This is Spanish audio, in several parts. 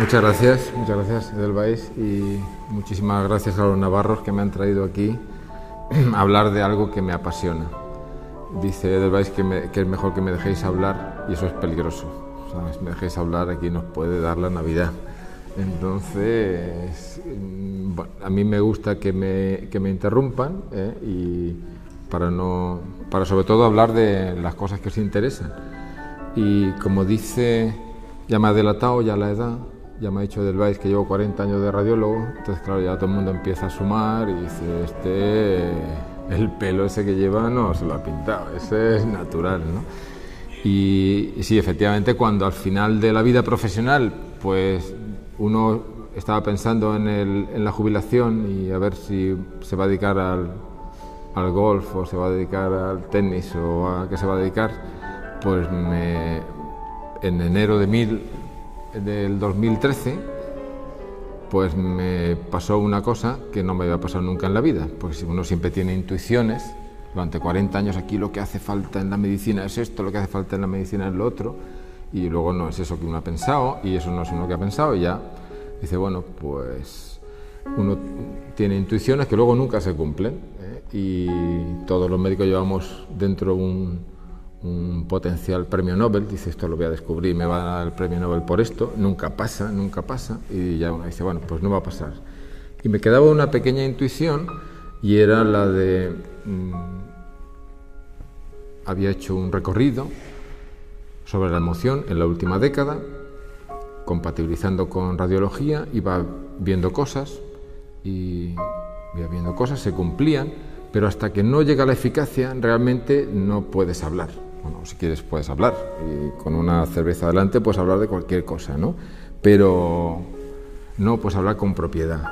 Muchas gracias Edelweiss, y muchísimas gracias a los navarros que me han traído aquí a hablar de algo que me apasiona. Dice Edelweiss que es mejor que me dejéis hablar, y eso es peligroso. O sea, si me dejéis hablar, aquí nos puede dar la Navidad. Entonces, bueno, a mí me gusta que me interrumpan, y para sobre todo hablar de las cosas que os interesan. Y como dice, ya me ha delatado ya la edad, ya me ha dicho Edelweiss que llevo 40 años de radiólogo, entonces claro, ya todo el mundo empieza a sumar y dice, el pelo ese que lleva no se lo ha pintado, ese es natural, ¿no? Y sí, efectivamente, cuando al final de la vida profesional, pues uno estaba pensando en la jubilación y a ver si se va a dedicar al golf o se va a dedicar al tenis o a qué se va a dedicar, pues en enero del 2013, pues me pasó una cosa que no me había pasado nunca en la vida, porque si uno siempre tiene intuiciones, durante 40 años aquí lo que hace falta en la medicina es esto, lo que hace falta en la medicina es lo otro, y luego no es eso que uno ha pensado, y eso no es uno que ha pensado, y ya dice, bueno, pues uno tiene intuiciones que luego nunca se cumplen, y todos los médicos llevamos dentro un potencial premio Nobel, dice, esto lo voy a descubrir, me va a dar el premio Nobel por esto, nunca pasa, y ya uno dice, bueno, pues no va a pasar. Y me quedaba una pequeña intuición, y era la de, había hecho un recorrido sobre la emoción en la última década, compatibilizando con radiología, iba viendo cosas, se cumplían, pero hasta que no llega la eficacia, realmente no puedes hablar. Bueno, si quieres puedes hablar, y con una cerveza adelante puedes hablar de cualquier cosa, ¿no? Pero no puedes hablar con propiedad.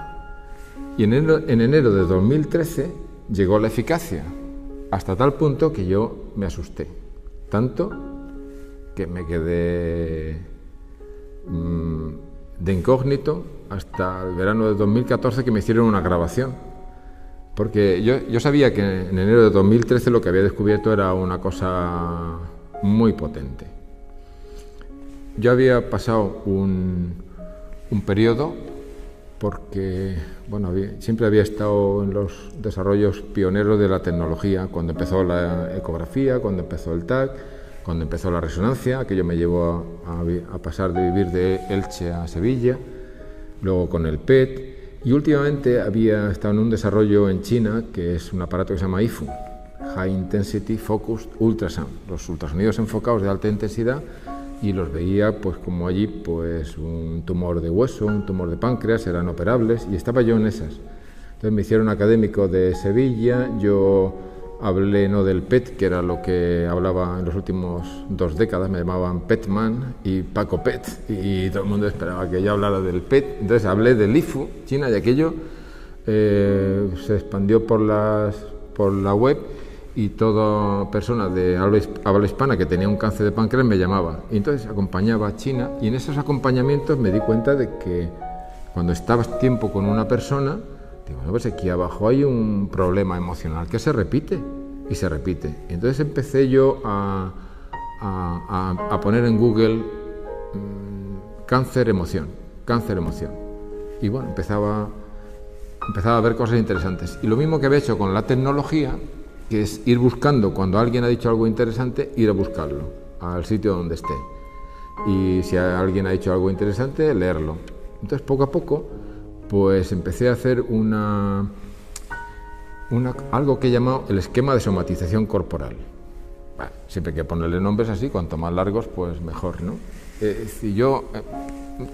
Y en enero de 2013 llegó la eficacia, hasta tal punto que yo me asusté. Tanto que me quedé de incógnito hasta el verano de 2014, que me hicieron una grabación. Porque yo sabía que en enero de 2013 lo que había descubierto era una cosa muy potente. Yo había pasado un periodo, porque bueno, siempre había estado en los desarrollos pioneros de la tecnología, cuando empezó la ecografía, cuando empezó el TAC, cuando empezó la resonancia, aquello me llevó a pasar de vivir de Elche a Sevilla, luego con el PET. Y últimamente había estado en un desarrollo en China, que es un aparato que se llama IFU, High Intensity Focused Ultrasound, los ultrasonidos enfocados de alta intensidad, y los veía pues como allí pues un tumor de hueso, un tumor de páncreas, eran operables, y estaba yo en esas. Entonces me hicieron académico de Sevilla, yo hablé no del PET, que era lo que hablaba en los últimos 2 décadas, me llamaban PETman y Paco PET, y todo el mundo esperaba que yo hablara del PET. Entonces hablé del IFU, China, y aquello se expandió por la web, y toda persona de habla hispana que tenía un cáncer de páncreas me llamaba. Y entonces acompañaba a China, y en esos acompañamientos me di cuenta de que cuando estabas tiempo con una persona, digo, bueno, pues aquí abajo hay un problema emocional que se repite y se repite. Y entonces empecé yo a poner en Google cáncer emoción. Y bueno, empezaba a ver cosas interesantes. Y lo mismo que había hecho con la tecnología, que es ir buscando, cuando alguien ha dicho algo interesante, ir a buscarlo al sitio donde esté. Y si alguien ha dicho algo interesante, leerlo. Entonces, poco a poco, pues empecé a hacer algo que he llamado el esquema de somatización corporal. Bueno, siempre hay que ponerle nombres así, cuanto más largos, pues mejor, ¿no?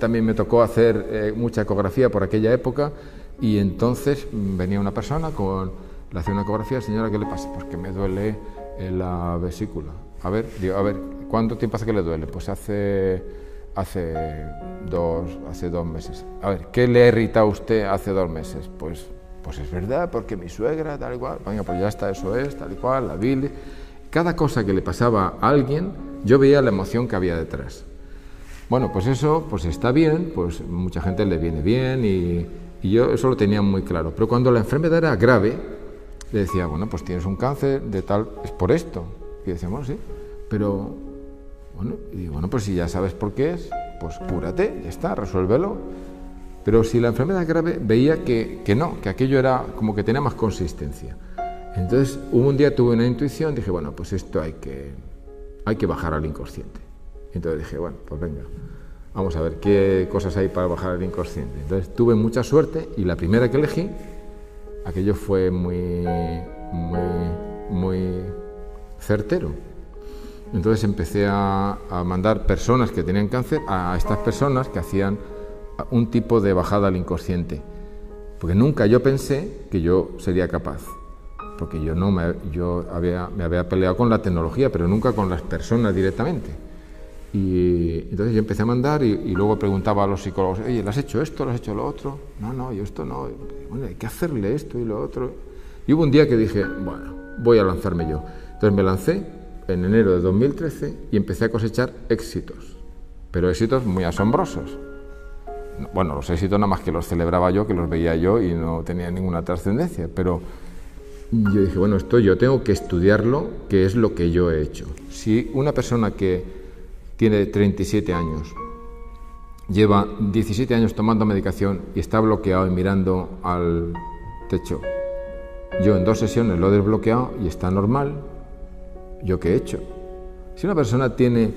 También me tocó hacer mucha ecografía por aquella época, y entonces venía una persona le hacía una ecografía, señora, ¿qué le pasa? Pues que me duele en la vesícula. A ver, ¿cuánto tiempo hace que le duele? Pues hace 2 meses. A ver, ¿qué le ha irritado a usted hace 2 meses? Pues es verdad, porque mi suegra, tal y cual. Venga, pues ya está, eso es, tal y cual, la bilis. Cada cosa que le pasaba a alguien, yo veía la emoción que había detrás. Bueno, pues eso pues está bien, pues mucha gente le viene bien, y yo eso lo tenía muy claro. Pero cuando la enfermedad era grave, le decía, bueno, pues tienes un cáncer de tal, es por esto. Y decía, bueno, sí, pero bueno, y digo, bueno, pues si ya sabes por qué es, pues cúrate, ya está, resuélvelo. Pero si la enfermedad es grave, veía que no, que aquello era como que tenía más consistencia. Entonces, un día tuve una intuición, dije, bueno, pues esto hay que bajar al inconsciente. Entonces dije, bueno, pues venga, vamos a ver qué cosas hay para bajar al inconsciente. Entonces tuve mucha suerte y la primera que elegí, aquello fue muy certero. Entonces empecé a mandar personas que tenían cáncer a estas personas que hacían un tipo de bajada al inconsciente, porque nunca yo pensé que yo sería capaz, porque yo me había peleado con la tecnología, pero nunca con las personas directamente. Y entonces yo empecé a mandar y luego preguntaba a los psicólogos, oye, ¿le has hecho esto? ¿Le has hecho lo otro? No, yo esto no. Bueno, hay que hacerle esto y lo otro. Y hubo un día que dije, bueno, voy a lanzarme yo. Entonces me lancé en enero de 2013 y empecé a cosechar éxitos, pero éxitos muy asombrosos. Bueno, los éxitos nada más que los celebraba yo, que los veía yo y no tenía ninguna trascendencia, pero yo dije, bueno, esto yo tengo que estudiarlo, qué es lo que yo he hecho. Si una persona que tiene 37 años, lleva 17 años tomando medicación y está bloqueado y mirando al techo, yo en 2 sesiones lo he desbloqueado y está normal, ¿yo qué he hecho? Si una persona tiene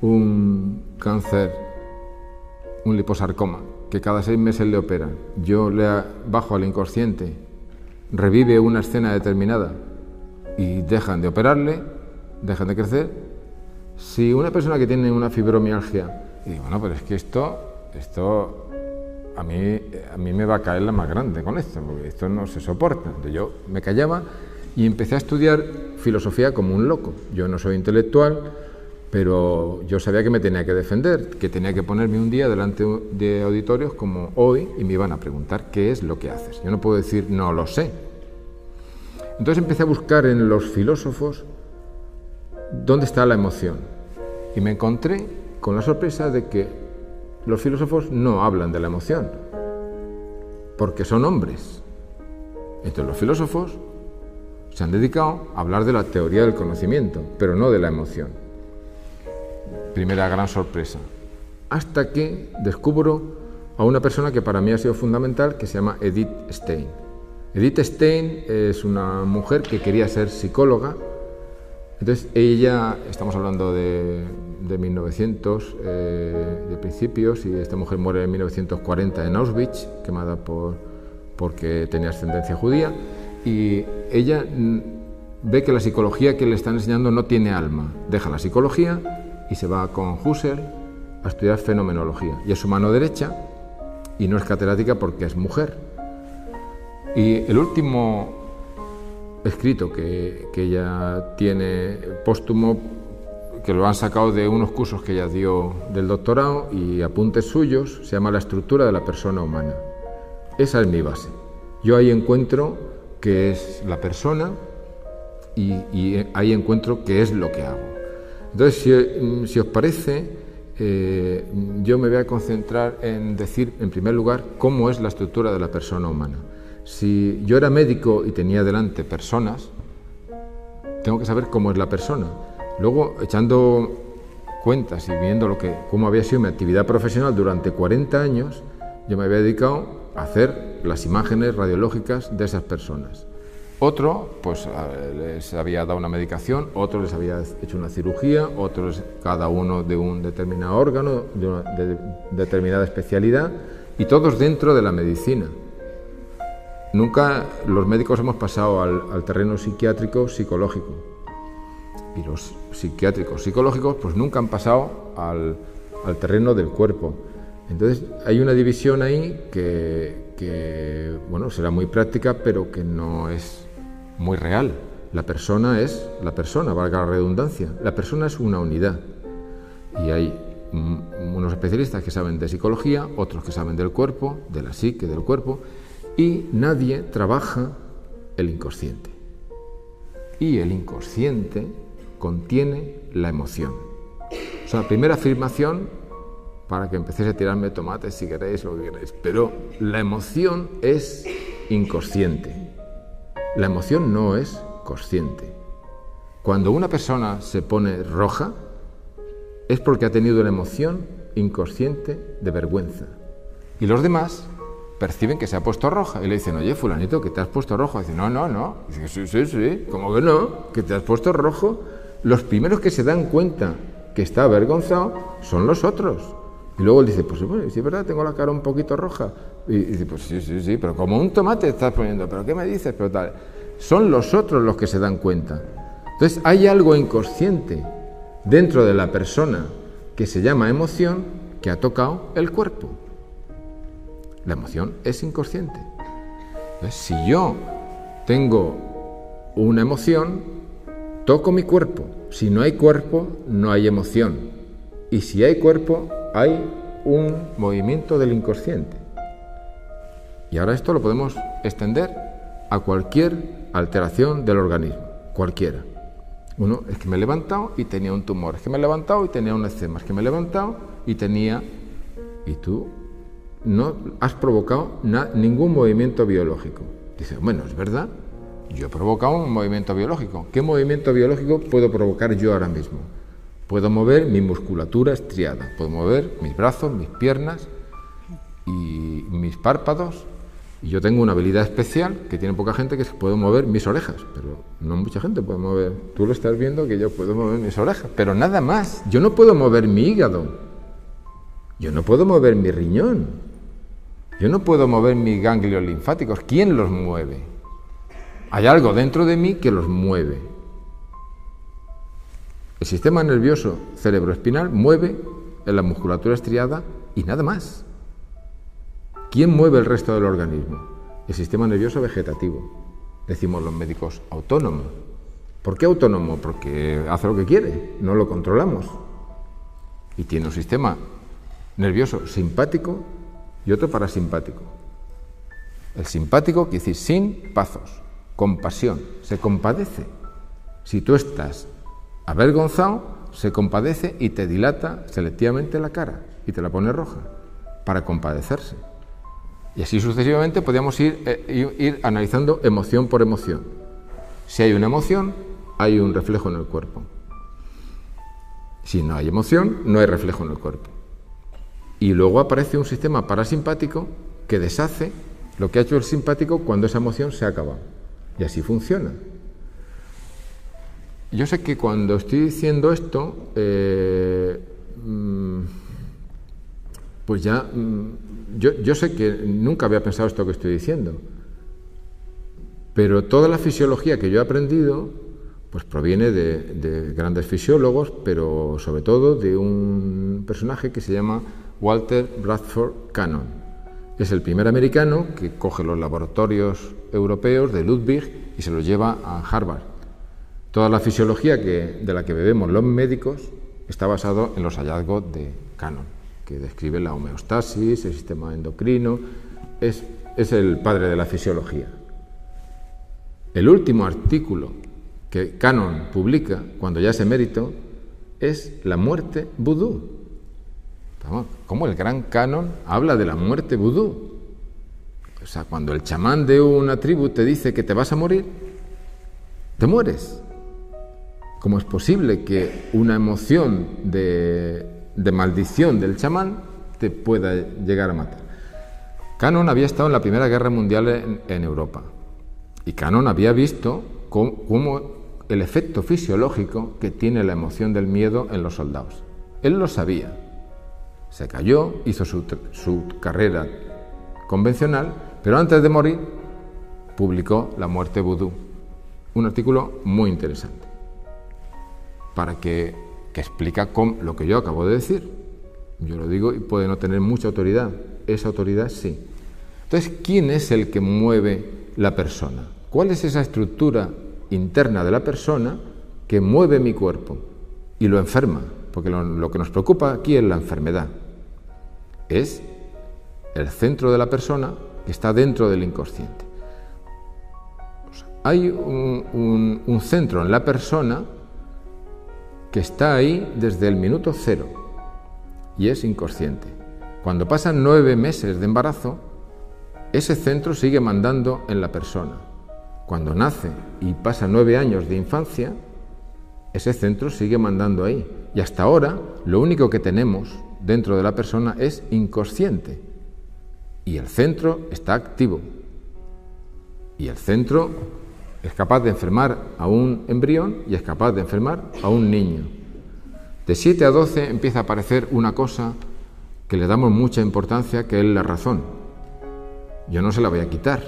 un cáncer, un liposarcoma, que cada 6 meses le operan, yo le bajo al inconsciente, revive una escena determinada y dejan de operarle, dejan de crecer. Si una persona que tiene una fibromialgia, y digo, bueno, pero es que esto a mí me va a caer la más grande con esto, porque esto no se soporta. Entonces yo me callaba y empecé a estudiar filosofía como un loco. Yo no soy intelectual, pero yo sabía que me tenía que defender, que tenía que ponerme un día delante de auditorios como hoy y me iban a preguntar qué es lo que haces. Yo no puedo decir no lo sé. Entonces empecé a buscar en los filósofos dónde está la emoción y me encontré con la sorpresa de que los filósofos no hablan de la emoción porque son hombres. Entonces los filósofos se han dedicado a hablar de la teoría del conocimiento, pero no de la emoción. Primera gran sorpresa. Hasta que descubro a una persona que para mí ha sido fundamental, que se llama Edith Stein. Edith Stein es una mujer que quería ser psicóloga. Entonces ella, estamos hablando de 1900, de principios, y esta mujer muere en 1940 en Auschwitz, quemada porque tenía ascendencia judía, y ella ve que la psicología que le están enseñando no tiene alma, deja la psicología y se va con Husserl a estudiar fenomenología, y es su mano derecha, y no es catedrática porque es mujer. Y el último escrito que ella tiene póstumo, que lo han sacado de unos cursos que ella dio del doctorado y apuntes suyos, se llama La estructura de la persona humana. Esa es mi base. Yo ahí encuentro qué es la persona y ahí encuentro qué es lo que hago. Entonces, si os parece, yo me voy a concentrar en decir, en primer lugar, cómo es la estructura de la persona humana. Si yo era médico y tenía delante personas, tengo que saber cómo es la persona. Luego, echando cuentas y viendo cómo había sido mi actividad profesional durante 40 años, yo me había dedicado a hacer las imágenes radiológicas de esas personas. Otro, pues les había dado una medicación, otro les había hecho una cirugía, otros cada uno de un determinado órgano, de determinada especialidad, y todos dentro de la medicina. Nunca los médicos hemos pasado al terreno psiquiátrico psicológico, y los psiquiátricos psicológicos pues nunca han pasado al terreno del cuerpo. Entonces hay una división ahí que bueno, será muy práctica, pero que no es muy real. La persona es la persona, valga la redundancia. La persona es una unidad, y hay unos especialistas que saben de psicología, otros que saben del cuerpo, de la psique, del cuerpo, y nadie trabaja el inconsciente. Y el inconsciente contiene la emoción. O sea, la primera afirmación, para que empecéis a tirarme tomates si queréis, lo que queréis, pero la emoción es inconsciente. La emoción no es consciente. Cuando una persona se pone roja, es porque ha tenido una emoción inconsciente de vergüenza. Y los demás perciben que se ha puesto roja y le dicen, oye, fulanito, que te has puesto rojo. Y dice, no. Y dice, sí, ¿cómo que no? Que te has puesto rojo. Los primeros que se dan cuenta que está avergonzado son los otros. Y luego él dice, pues bueno, sí es verdad, tengo la cara un poquito roja. Y dice, pues sí, pero como un tomate estás poniendo, ¿pero qué me dices? Pero tal. Son los otros los que se dan cuenta. Entonces hay algo inconsciente dentro de la persona que se llama emoción que ha tocado el cuerpo. La emoción es inconsciente. Entonces, si yo tengo una emoción, toco mi cuerpo. Si no hay cuerpo, no hay emoción. Y si hay cuerpo, hay un movimiento del inconsciente. Y ahora esto lo podemos extender a cualquier alteración del organismo, cualquiera. Uno, es que me he levantado y tenía un tumor, es que me he levantado y tenía un eczema, es que me he levantado y tenía... Y tú no has provocado ningún movimiento biológico. Dice, bueno, es verdad, yo he provocado un movimiento biológico. ¿Qué movimiento biológico puedo provocar yo ahora mismo? Puedo mover mi musculatura estriada, puedo mover mis brazos, mis piernas y mis párpados. Y yo tengo una habilidad especial que tiene poca gente, que es que puedo mover mis orejas, pero no mucha gente puede mover. Tú lo estás viendo que yo puedo mover mis orejas, pero nada más. Yo no puedo mover mi hígado, yo no puedo mover mi riñón, yo no puedo mover mis ganglios linfáticos. ¿Quién los mueve? Hay algo dentro de mí que los mueve. El sistema nervioso cerebroespinal mueve en la musculatura estriada y nada más. ¿Quién mueve el resto del organismo? El sistema nervioso vegetativo. Decimos los médicos, autónomo. ¿Por qué autónomo? Porque hace lo que quiere, no lo controlamos. Y tiene un sistema nervioso simpático y otro parasimpático. El simpático quiere decir sin pazos, compasión, se compadece. Si tú estás avergonzado, se compadece y te dilata selectivamente la cara y te la pone roja para compadecerse. Y así sucesivamente podríamos ir analizando emoción por emoción. Si hay una emoción, hay un reflejo en el cuerpo. Si no hay emoción, no hay reflejo en el cuerpo. Y luego aparece un sistema parasimpático que deshace lo que ha hecho el simpático cuando esa emoción se ha acabado. Y así funciona. Yo sé que cuando estoy diciendo esto, pues ya... Yo sé que nunca había pensado esto que estoy diciendo, pero toda la fisiología que yo he aprendido pues proviene de grandes fisiólogos, pero sobre todo de un personaje que se llama Walter Bradford Cannon. Es el primer americano que coge los laboratorios europeos de Ludwig y se los lleva a Harvard. Toda la fisiología de la que bebemos los médicos está basado en los hallazgos de Cannon, que describe la homeostasis, el sistema endocrino, es el padre de la fisiología. El último artículo que Cannon publica, cuando ya es emérito, es la muerte vudú. ¿Cómo el gran Cannon habla de la muerte vudú? O sea, cuando el chamán de una tribu te dice que te vas a morir, te mueres. ¿Cómo es posible que una emoción de maldición del chamán te pueda llegar a matar? Cannon había estado en la Primera Guerra Mundial en Europa y Cannon había visto cómo el efecto fisiológico que tiene la emoción del miedo en los soldados. Él lo sabía, se cayó, hizo su carrera convencional, pero antes de morir publicó La muerte vudú, un artículo muy interesante para que explica lo que yo acabo de decir. Yo lo digo y puede no tener mucha autoridad. Esa autoridad sí. Entonces, ¿quién es el que mueve la persona? ¿Cuál es esa estructura interna de la persona que mueve mi cuerpo y lo enferma? Porque lo que nos preocupa aquí es la enfermedad. Es el centro de la persona que está dentro del inconsciente. Hay un centro en la persona que está ahí desde el minuto cero y es inconsciente. Cuando pasan 9 meses de embarazo, ese centro sigue mandando en la persona. Cuando nace y pasa 9 años de infancia, ese centro sigue mandando ahí. Y hasta ahora, lo único que tenemos dentro de la persona es inconsciente y el centro está activo. Y el centro es capaz de enfermar a un embrión y es capaz de enfermar a un niño. De 7 a 12 empieza a aparecer una cosa que le damos mucha importancia, que es la razón. Yo no se la voy a quitar,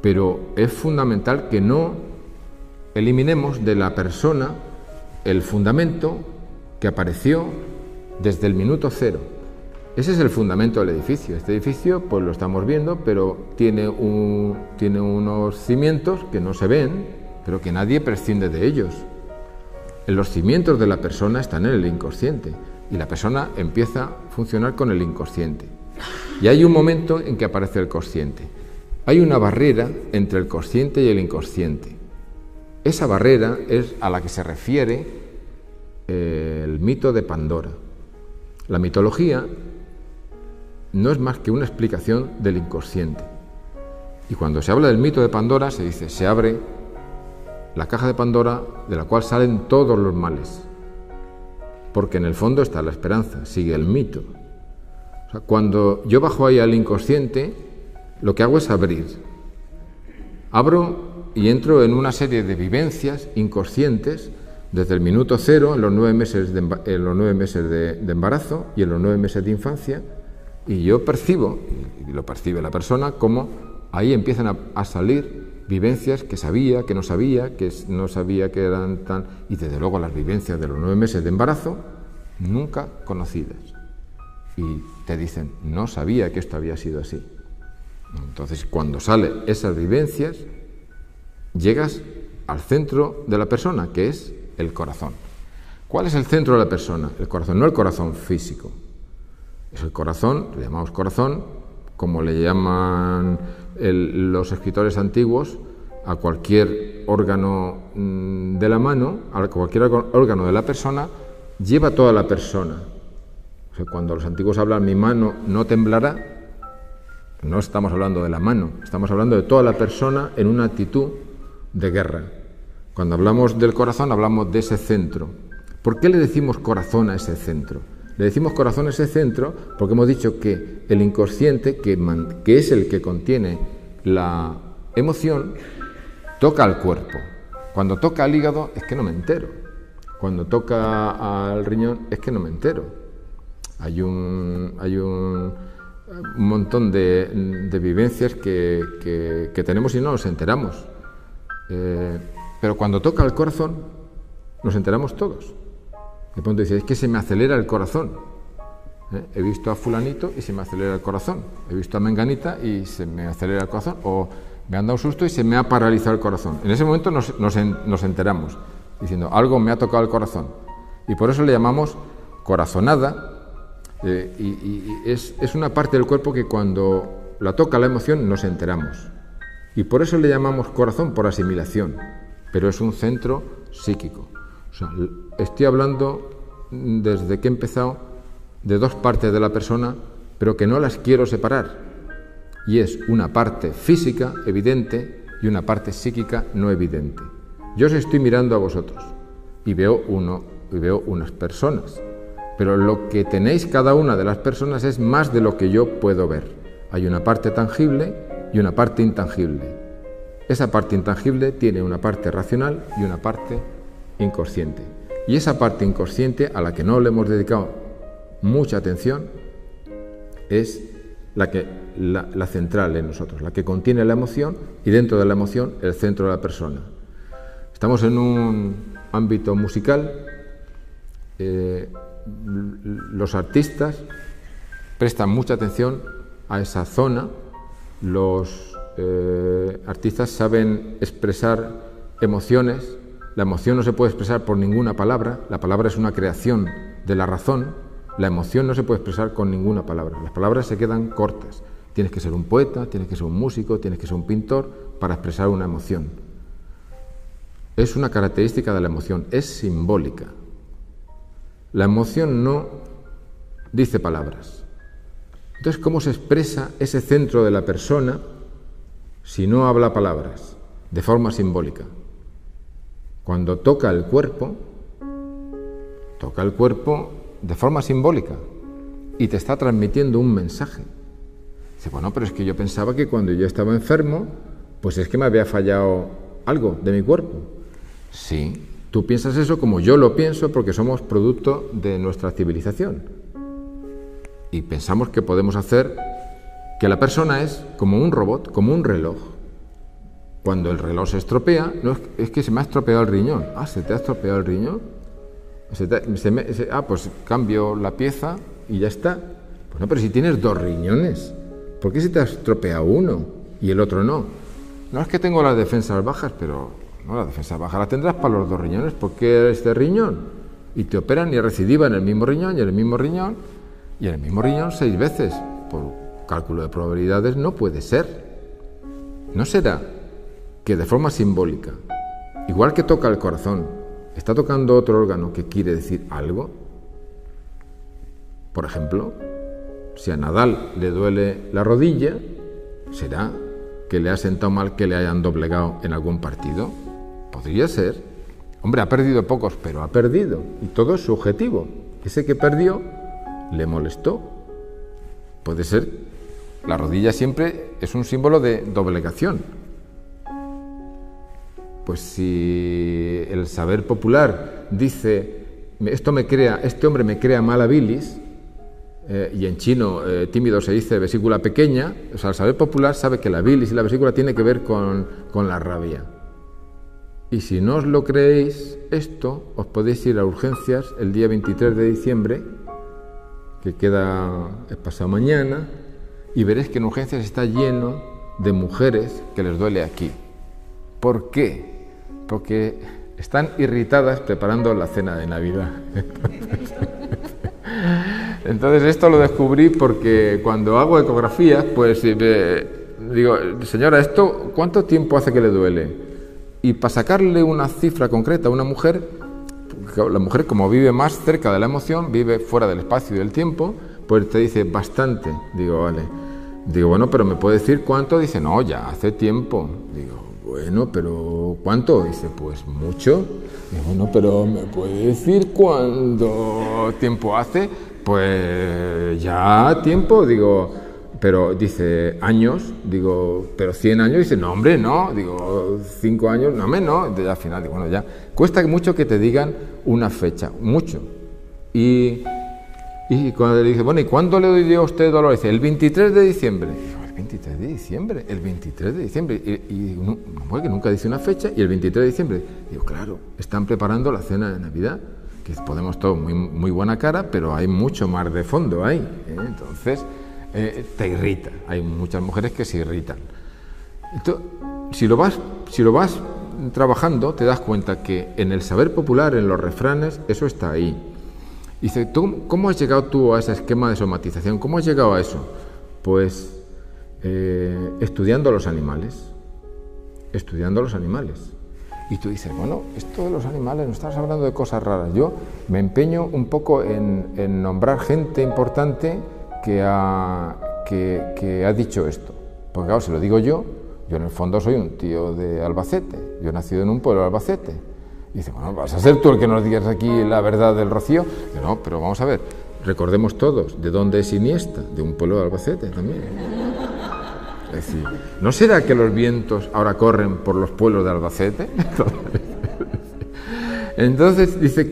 pero es fundamental que no eliminemos de la persona el fundamento que apareció desde el minuto cero. Ese es el fundamento del edificio. Este edificio, pues lo estamos viendo, pero tiene unos cimientos que no se ven, pero que nadie prescinde de ellos. Los cimientos de la persona están en el inconsciente y la persona empieza a funcionar con el inconsciente. Y hay un momento en que aparece el consciente. Hay una barrera entre el consciente y el inconsciente. Esa barrera es a la que se refiere el mito de Pandora. La mitología no es más que una explicación del inconsciente. Y cuando se habla del mito de Pandora, se dice, se abre la caja de Pandora de la cual salen todos los males. Porque en el fondo está la esperanza, sigue el mito. O sea, cuando yo bajo ahí al inconsciente, lo que hago es abrir. Abro y entro en una serie de vivencias inconscientes desde el minuto cero, en los 9 meses de embarazo y en los 9 meses de infancia, y yo percibo, y lo percibe la persona, como ahí empiezan a salir vivencias que sabía, que no sabía que eran tan... Y desde luego las vivencias de los 9 meses de embarazo, nunca conocidas. Y te dicen, no sabía que esto había sido así. Entonces, cuando salen esas vivencias, llegas al centro de la persona, que es el corazón. ¿Cuál es el centro de la persona? El corazón, no el corazón físico. Es el corazón, le llamamos corazón, como le llaman los escritores antiguos a cualquier órgano de la mano, a cualquier órgano de la persona, lleva toda la persona. O sea, cuando los antiguos hablan mi mano no temblará, no estamos hablando de la mano, estamos hablando de toda la persona en una actitud de guerra. Cuando hablamos del corazón, hablamos de ese centro. ¿Por qué le decimos corazón a ese centro? Le decimos corazón a ese centro porque hemos dicho que el inconsciente, que es el que contiene la emoción, toca al cuerpo. Cuando toca al hígado es que no me entero. Cuando toca al riñón es que no me entero. Hay un montón de vivencias que tenemos y no nos enteramos. Pero cuando toca al corazón, nos enteramos todos. De pronto dice, es que se me acelera el corazón. He visto a fulanito y se me acelera el corazón. He visto a menganita y se me acelera el corazón. O me han dado un susto y se me ha paralizado el corazón. En ese momento nos enteramos, diciendo, algo me ha tocado el corazón. Y por eso le llamamos corazonada. Y es una parte del cuerpo que cuando la toca la emoción nos enteramos. Y por eso le llamamos corazón, por asimilación. Pero es un centro psíquico. O sea, estoy hablando desde que he empezado de dos partes de la persona, pero que no las quiero separar. Y es una parte física evidente y una parte psíquica no evidente. Yo os estoy mirando a vosotros y veo unas personas, pero lo que tenéis cada una de las personas es más de lo que yo puedo ver. Hay una parte tangible y una parte intangible. Esa parte intangible tiene una parte racional y una parte inconsciente. Y esa parte inconsciente a la que no le hemos dedicado mucha atención es la central en nosotros, la que contiene la emoción y dentro de la emoción el centro de la persona. Estamos en un ámbito musical. Los artistas prestan mucha atención a esa zona. Los artistas saben expresar emociones. La emoción no se puede expresar por ninguna palabra. La palabra es una creación de la razón. La emoción no se puede expresar con ninguna palabra. Las palabras se quedan cortas. Tienes que ser un poeta, tienes que ser un músico, tienes que ser un pintor para expresar una emoción. Es una característica de la emoción, es simbólica. La emoción no dice palabras. Entonces, ¿cómo se expresa ese centro de la persona si no habla palabras? De forma simbólica. Cuando toca el cuerpo de forma simbólica y te está transmitiendo un mensaje. Dice, bueno, pero es que yo pensaba que cuando yo estaba enfermo, pues es que me había fallado algo de mi cuerpo. Sí, tú piensas eso como yo lo pienso porque somos producto de nuestra civilización. Y pensamos que podemos hacer que la persona es como un robot, como un reloj. Cuando el reloj se estropea, no es que se me ha estropeado el riñón. Ah, ¿se te ha estropeado el riñón? Pues cambio la pieza y ya está. Pues no, pero si tienes 2 riñones, ¿por qué se te ha estropeado uno y el otro no? No es que tengo las defensas bajas, pero no, las defensas bajas las tendrás para los 2 riñones. ¿Por qué este riñón? Y te operan y recidiva en el mismo riñón y en el mismo riñón y en el mismo riñón 6 veces. Por cálculo de probabilidades no puede ser. ¿No será que de forma simbólica, igual que toca el corazón, está tocando otro órgano que quiere decir algo? Por ejemplo, si a Nadal le duele la rodilla, ¿será que le ha sentado mal que le hayan doblegado en algún partido? Podría ser. Hombre, ha perdido pocos, pero ha perdido. Y todo es subjetivo. Ese que perdió le molestó. Puede ser. La rodilla siempre es un símbolo de doblegación. Pues si el saber popular dice, este hombre me crea mala bilis, y en chino tímido se dice vesícula pequeña, o sea, el saber popular sabe que la bilis y la vesícula tiene que ver con la rabia. Y si no os lo creéis esto, os podéis ir a urgencias el día 23 de diciembre, que es pasado mañana, y veréis que en urgencias está lleno de mujeres que les duele aquí. ¿Por qué? Porque están irritadas preparando la cena de Navidad. Entonces esto lo descubrí porque cuando hago ecografías, pues digo, señora, ¿esto cuánto tiempo hace que le duele? Y para sacarle una cifra concreta a una mujer, la mujer como vive más cerca de la emoción, vive fuera del espacio y del tiempo, pues te dice bastante. Digo, vale. Digo, bueno, pero ¿me puede decir cuánto? Dice, no, ya hace tiempo. Digo, bueno, pero ¿cuánto? Dice, pues mucho. Digo, bueno, pero ¿me puede decir cuánto tiempo hace? Pues ya tiempo. Digo, pero dice, años. Digo, pero 100 años. Dice, no, hombre, no. Digo, 5 años, no, hombre, no. Y al final, digo, bueno, ya. Cuesta mucho que te digan una fecha, mucho. Y cuando le dije, bueno, ¿y cuándo le doy yo a usted dolor? Dice, el 23 de diciembre. Digo, ¿el 23 de diciembre? El 23 de diciembre. Y una mujer que nunca dice una fecha, y el 23 de diciembre. Digo, claro, están preparando la cena de Navidad, que podemos todos muy, muy buena cara, pero hay mucho más de fondo ahí. Entonces, te irrita. Hay muchas mujeres que se irritan. Entonces, si lo vas trabajando, te das cuenta que en el saber popular, en los refranes, eso está ahí. Dice, ¿cómo has llegado tú a ese esquema de somatización? ¿Cómo has llegado a eso? Pues estudiando los animales. Estudiando los animales. Y tú dices, bueno, esto de los animales, no estás hablando de cosas raras. Yo me empeño un poco en nombrar gente importante que ha dicho esto. Porque claro, si lo digo yo en el fondo soy un tío de Albacete. Yo he nacido en un pueblo de Albacete. Y dice, bueno, ¿vas a ser tú el que nos digas aquí la verdad del Rocío? Y no, pero vamos a ver, recordemos todos, ¿de dónde es Iniesta? De un pueblo de Albacete también. Es decir, ¿no será que los vientos ahora corren por los pueblos de Albacete? Entonces dice,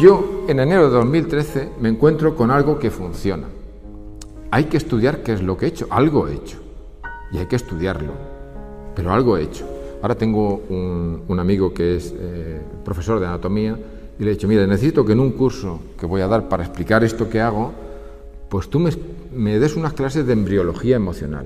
yo en enero de 2013 me encuentro con algo que funciona. Hay que estudiar qué es lo que he hecho. Algo he hecho. Y hay que estudiarlo. Pero algo he hecho. Ahora tengo un amigo que es profesor de anatomía y le he dicho, mira, necesito que en un curso que voy a dar para explicar esto que hago, pues tú me des unas clases de embriología emocional.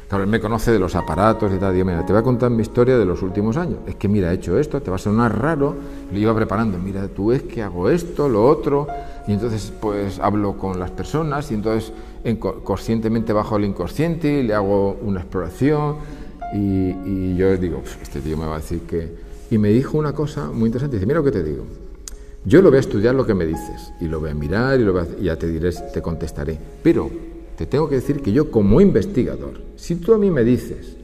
Claro, él me conoce de los aparatos y tal. Digo, mira, te voy a contar mi historia de los últimos años. Es que, mira, he hecho esto, te va a sonar raro. Lo iba preparando. Mira, tú es que hago esto, lo otro. Y entonces, pues, hablo con las personas y entonces conscientemente bajo al inconsciente y le hago una exploración. Y yo digo, este tío me va a decir que... Y me dijo una cosa muy interesante. Dice, mira lo que te digo. Yo lo voy a estudiar lo que me dices. Y lo voy a mirar y ya te diré, te contestaré. Pero te tengo que decir que yo como investigador, si tú a mí me dices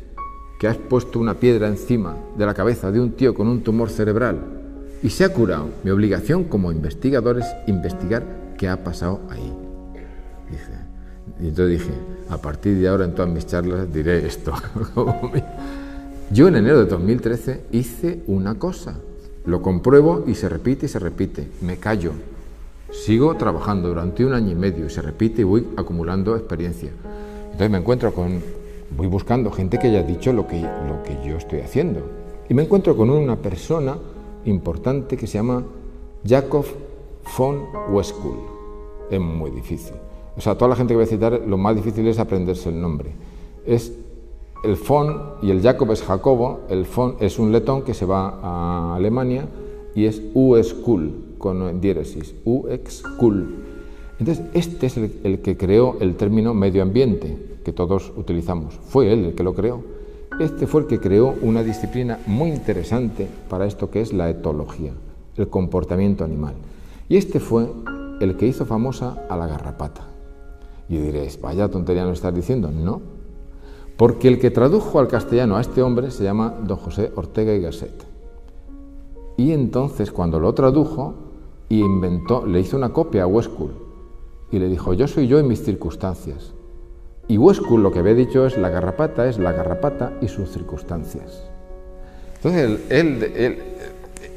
que has puesto una piedra encima de la cabeza de un tío con un tumor cerebral y se ha curado. Mi obligación como investigador es investigar qué ha pasado ahí. Dice. Y entonces dije, a partir de ahora en todas mis charlas diré esto. Yo en enero de 2013 hice una cosa, lo compruebo y se repite, me callo, sigo trabajando durante 1 año y medio y se repite y voy acumulando experiencia. Entonces me encuentro voy buscando gente que haya dicho lo que yo estoy haciendo y me encuentro con una persona importante que se llama Jacob von Westkuhl. Es muy difícil. O sea, toda la gente que voy a citar, lo más difícil es aprenderse el nombre. Es el von y el Jacob es Jacobo, el von es un letón que se va a Alemania y es Uexküll, con diéresis, Uexküll. Entonces, este es el que creó el término medio ambiente, que todos utilizamos. Fue él el que lo creó. Este fue el que creó una disciplina muy interesante para esto que es la etología, el comportamiento animal. Y este fue el que hizo famosa a la garrapata. Y diréis, vaya tontería nos estás diciendo. No, porque el que tradujo al castellano a este hombre se llama don José Ortega y Gasset. Y entonces cuando lo tradujo y inventó, le hizo una copia a Westkuhl y le dijo, yo soy yo en mis circunstancias. Y Westkuhl lo que había dicho es la garrapata y sus circunstancias. Entonces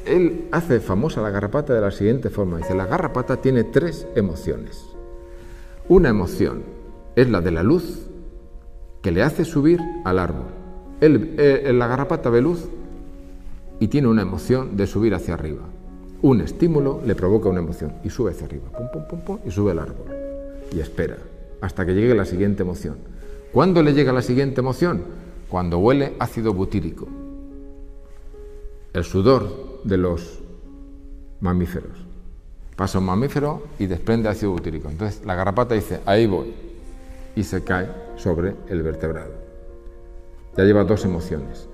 él hace famosa la garrapata de la siguiente forma. Dice, la garrapata tiene 3 emociones. Una emoción es la de la luz, que le hace subir al árbol. La garrapata ve luz y tiene una emoción de subir hacia arriba. Un estímulo le provoca una emoción y sube hacia arriba, pum, pum, pum, pum, y sube al árbol. Y espera hasta que llegue la siguiente emoción. ¿Cuándo le llega la siguiente emoción? Cuando huele ácido butírico, el sudor de los mamíferos. Pasa un mamífero y desprende ácido butírico. Entonces la garrapata dice, ahí voy, y se cae sobre el vertebrado. Ya lleva 2 emociones.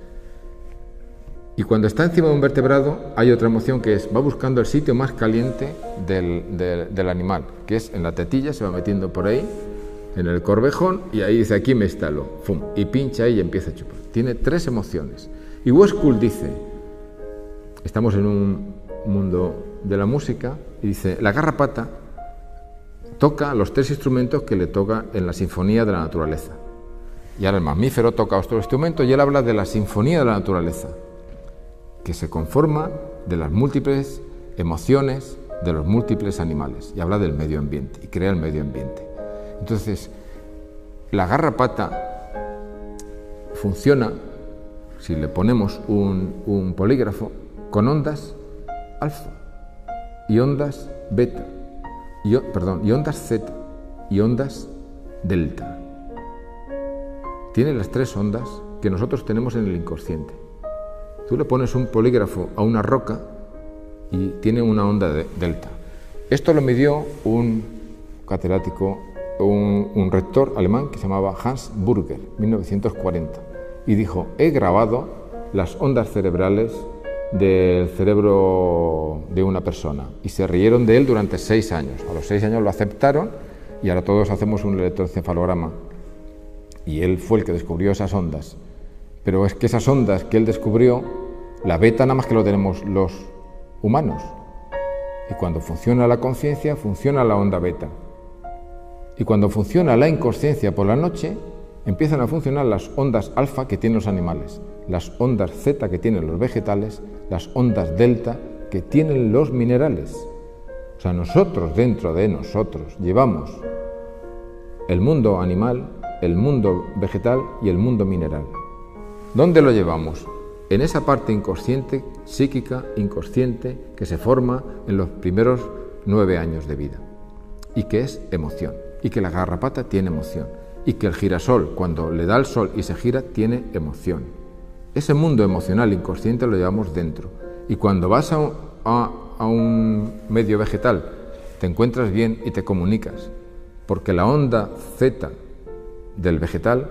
Y cuando está encima de un vertebrado hay otra emoción que es, va buscando el sitio más caliente del animal, que es en la tetilla, se va metiendo por ahí, en el corvejón, y ahí dice, aquí me instalo, ¡fum!, y pincha ahí y empieza a chupar. Tiene 3 emociones. Y Westkuhl dice, estamos en un mundo de la música, y dice, la garrapata toca los 3 instrumentos que le toca en la sinfonía de la naturaleza. Y ahora el mamífero toca otro instrumento y él habla de la sinfonía de la naturaleza, que se conforma de las múltiples emociones de los múltiples animales, y habla del medio ambiente y crea el medio ambiente. Entonces, la garrapata funciona, si le ponemos un polígrafo, con ondas alfa y ondas beta, y ondas zeta y ondas delta. Tiene las 3 ondas que nosotros tenemos en el inconsciente. Tú le pones un polígrafo a una roca y tiene una onda delta. Esto lo midió un catedrático, un rector alemán que se llamaba Hans Burger, 1940, y dijo, he grabado las ondas cerebrales del cerebro de una persona, y se rieron de él durante 6 años. A los 6 años lo aceptaron y ahora todos hacemos un electroencefalograma, y él fue el que descubrió esas ondas. Pero es que esas ondas que él descubrió, la beta nada más que lo tenemos los humanos, y cuando funciona la conciencia funciona la onda beta, y cuando funciona la inconsciencia por la noche empiezan a funcionar las ondas alfa que tienen los animales, las ondas zeta que tienen los vegetales, las ondas delta que tienen los minerales. O sea, nosotros, dentro de nosotros, llevamos el mundo animal, el mundo vegetal y el mundo mineral. ¿Dónde lo llevamos? En esa parte inconsciente, psíquica, inconsciente, que se forma en los primeros 9 años de vida, y que es emoción, y que la garrapata tiene emoción, y que el girasol, cuando le da el sol y se gira, tiene emoción. Ese mundo emocional inconsciente lo llevamos dentro, y cuando vas a un medio vegetal, te encuentras bien y te comunicas, porque la onda zeta del vegetal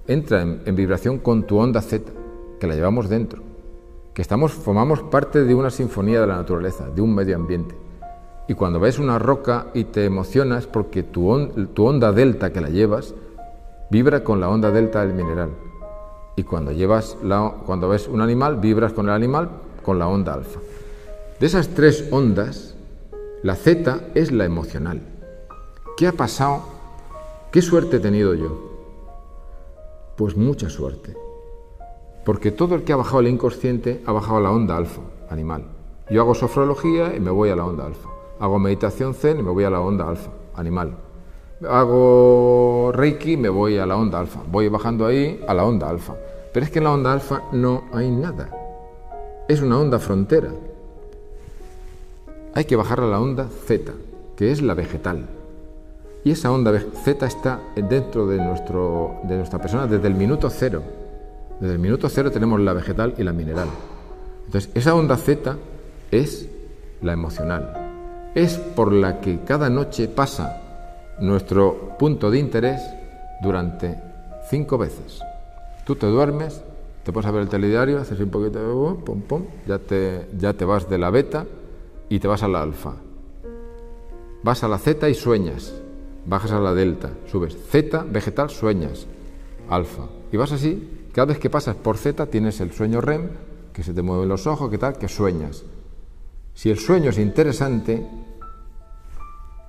entra en vibración con tu onda zeta, que la llevamos dentro, que formamos parte de una sinfonía de la naturaleza, de un medio ambiente. Y cuando ves una roca y te emocionas porque tu onda delta que la llevas vibra con la onda delta del mineral. Y cuando ves un animal, vibras con el animal con la onda alfa. De esas 3 ondas, la zeta es la emocional. ¿Qué ha pasado? ¿Qué suerte he tenido yo? Pues mucha suerte. Porque todo el que ha bajado el inconsciente ha bajado a la onda alfa, animal. Yo hago sofrología y me voy a la onda alfa. Hago meditación zen y me voy a la onda alfa, animal. Hago reiki y me voy a la onda alfa. Voy bajando ahí a la onda alfa. Pero es que en la onda alfa no hay nada. Es una onda frontera. Hay que bajar a la onda zeta, que es la vegetal. Y esa onda zeta está dentro de nuestra persona desde el minuto cero. Desde el minuto cero tenemos la vegetal y la mineral. Entonces, esa onda zeta es la emocional. Es por la que cada noche pasa nuestro punto de interés durante 5 veces. Tú te duermes, te pones a ver el telediario, haces un poquito de pum, pum, ya te vas de la beta y te vas a la alfa. Vas a la zeta y sueñas. Bajas a la delta, subes zeta, vegetal, sueñas, alfa. Y vas así, cada vez que pasas por zeta tienes el sueño REM, que se te mueven los ojos, que tal, que sueñas. Si el sueño es interesante,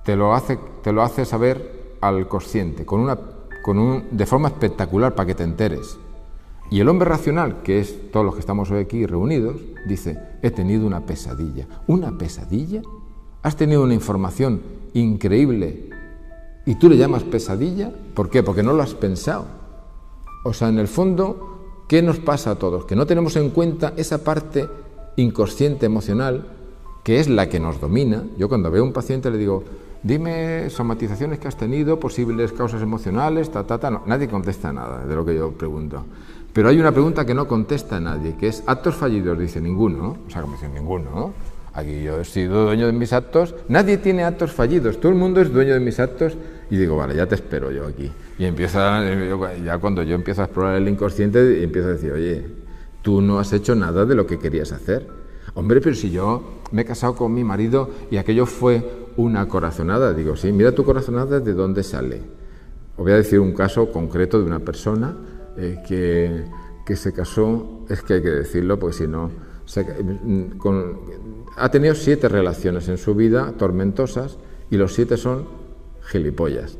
te lo hace saber al consciente, de forma espectacular para que te enteres. Y el hombre racional, que es todos los que estamos hoy aquí reunidos, dice, he tenido una pesadilla. ¿Una pesadilla? ¿Has tenido una información increíble y tú le llamas pesadilla? ¿Por qué? Porque no lo has pensado. O sea, en el fondo, ¿qué nos pasa a todos? Que no tenemos en cuenta esa parte inconsciente emocional, que es la que nos domina. Yo cuando veo a un paciente le digo, dime somatizaciones que has tenido, posibles causas emocionales, No, nadie contesta nada de lo que yo pregunto. Pero hay una pregunta que no contesta nadie, que es actos fallidos. Dice ninguno, ¿no? O sea, como dice ninguno, ¿no? Aquí yo he sido dueño de mis actos. Nadie tiene actos fallidos. Todo el mundo es dueño de mis actos. Y digo, vale, ya te espero yo aquí. Y ya cuando yo empiezo a explorar el inconsciente, empiezo a decir, oye, tú no has hecho nada de lo que querías hacer. Hombre, pero si yo me he casado con mi marido y aquello fue una corazonada. Digo, sí, mira tu corazonada, ¿de dónde sale? Os voy a decir un caso concreto de una persona que se casó, es que hay que decirlo, porque si no... ha tenido 7 relaciones en su vida tormentosas y los 7 son gilipollas.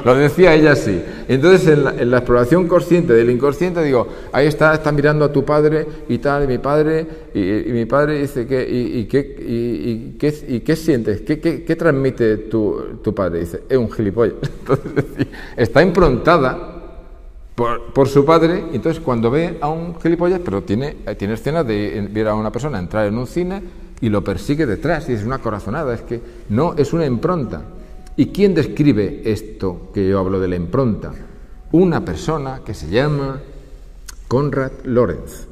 lo decía ella así. Entonces en la exploración consciente del inconsciente digo, ahí está mirando a tu padre y tal, y mi padre dice ¿qué sientes? ¿Qué transmite tu padre? Dice, es un gilipollas. Entonces está improntada por su padre. Entonces cuando ve a un gilipollas, pero tiene escenas de ver a una persona entrar en un cine y lo persigue detrás, y es una corazonada, es que no, es una impronta. ¿Y quién describe esto que yo hablo de la impronta? Una persona que se llama Konrad Lorenz.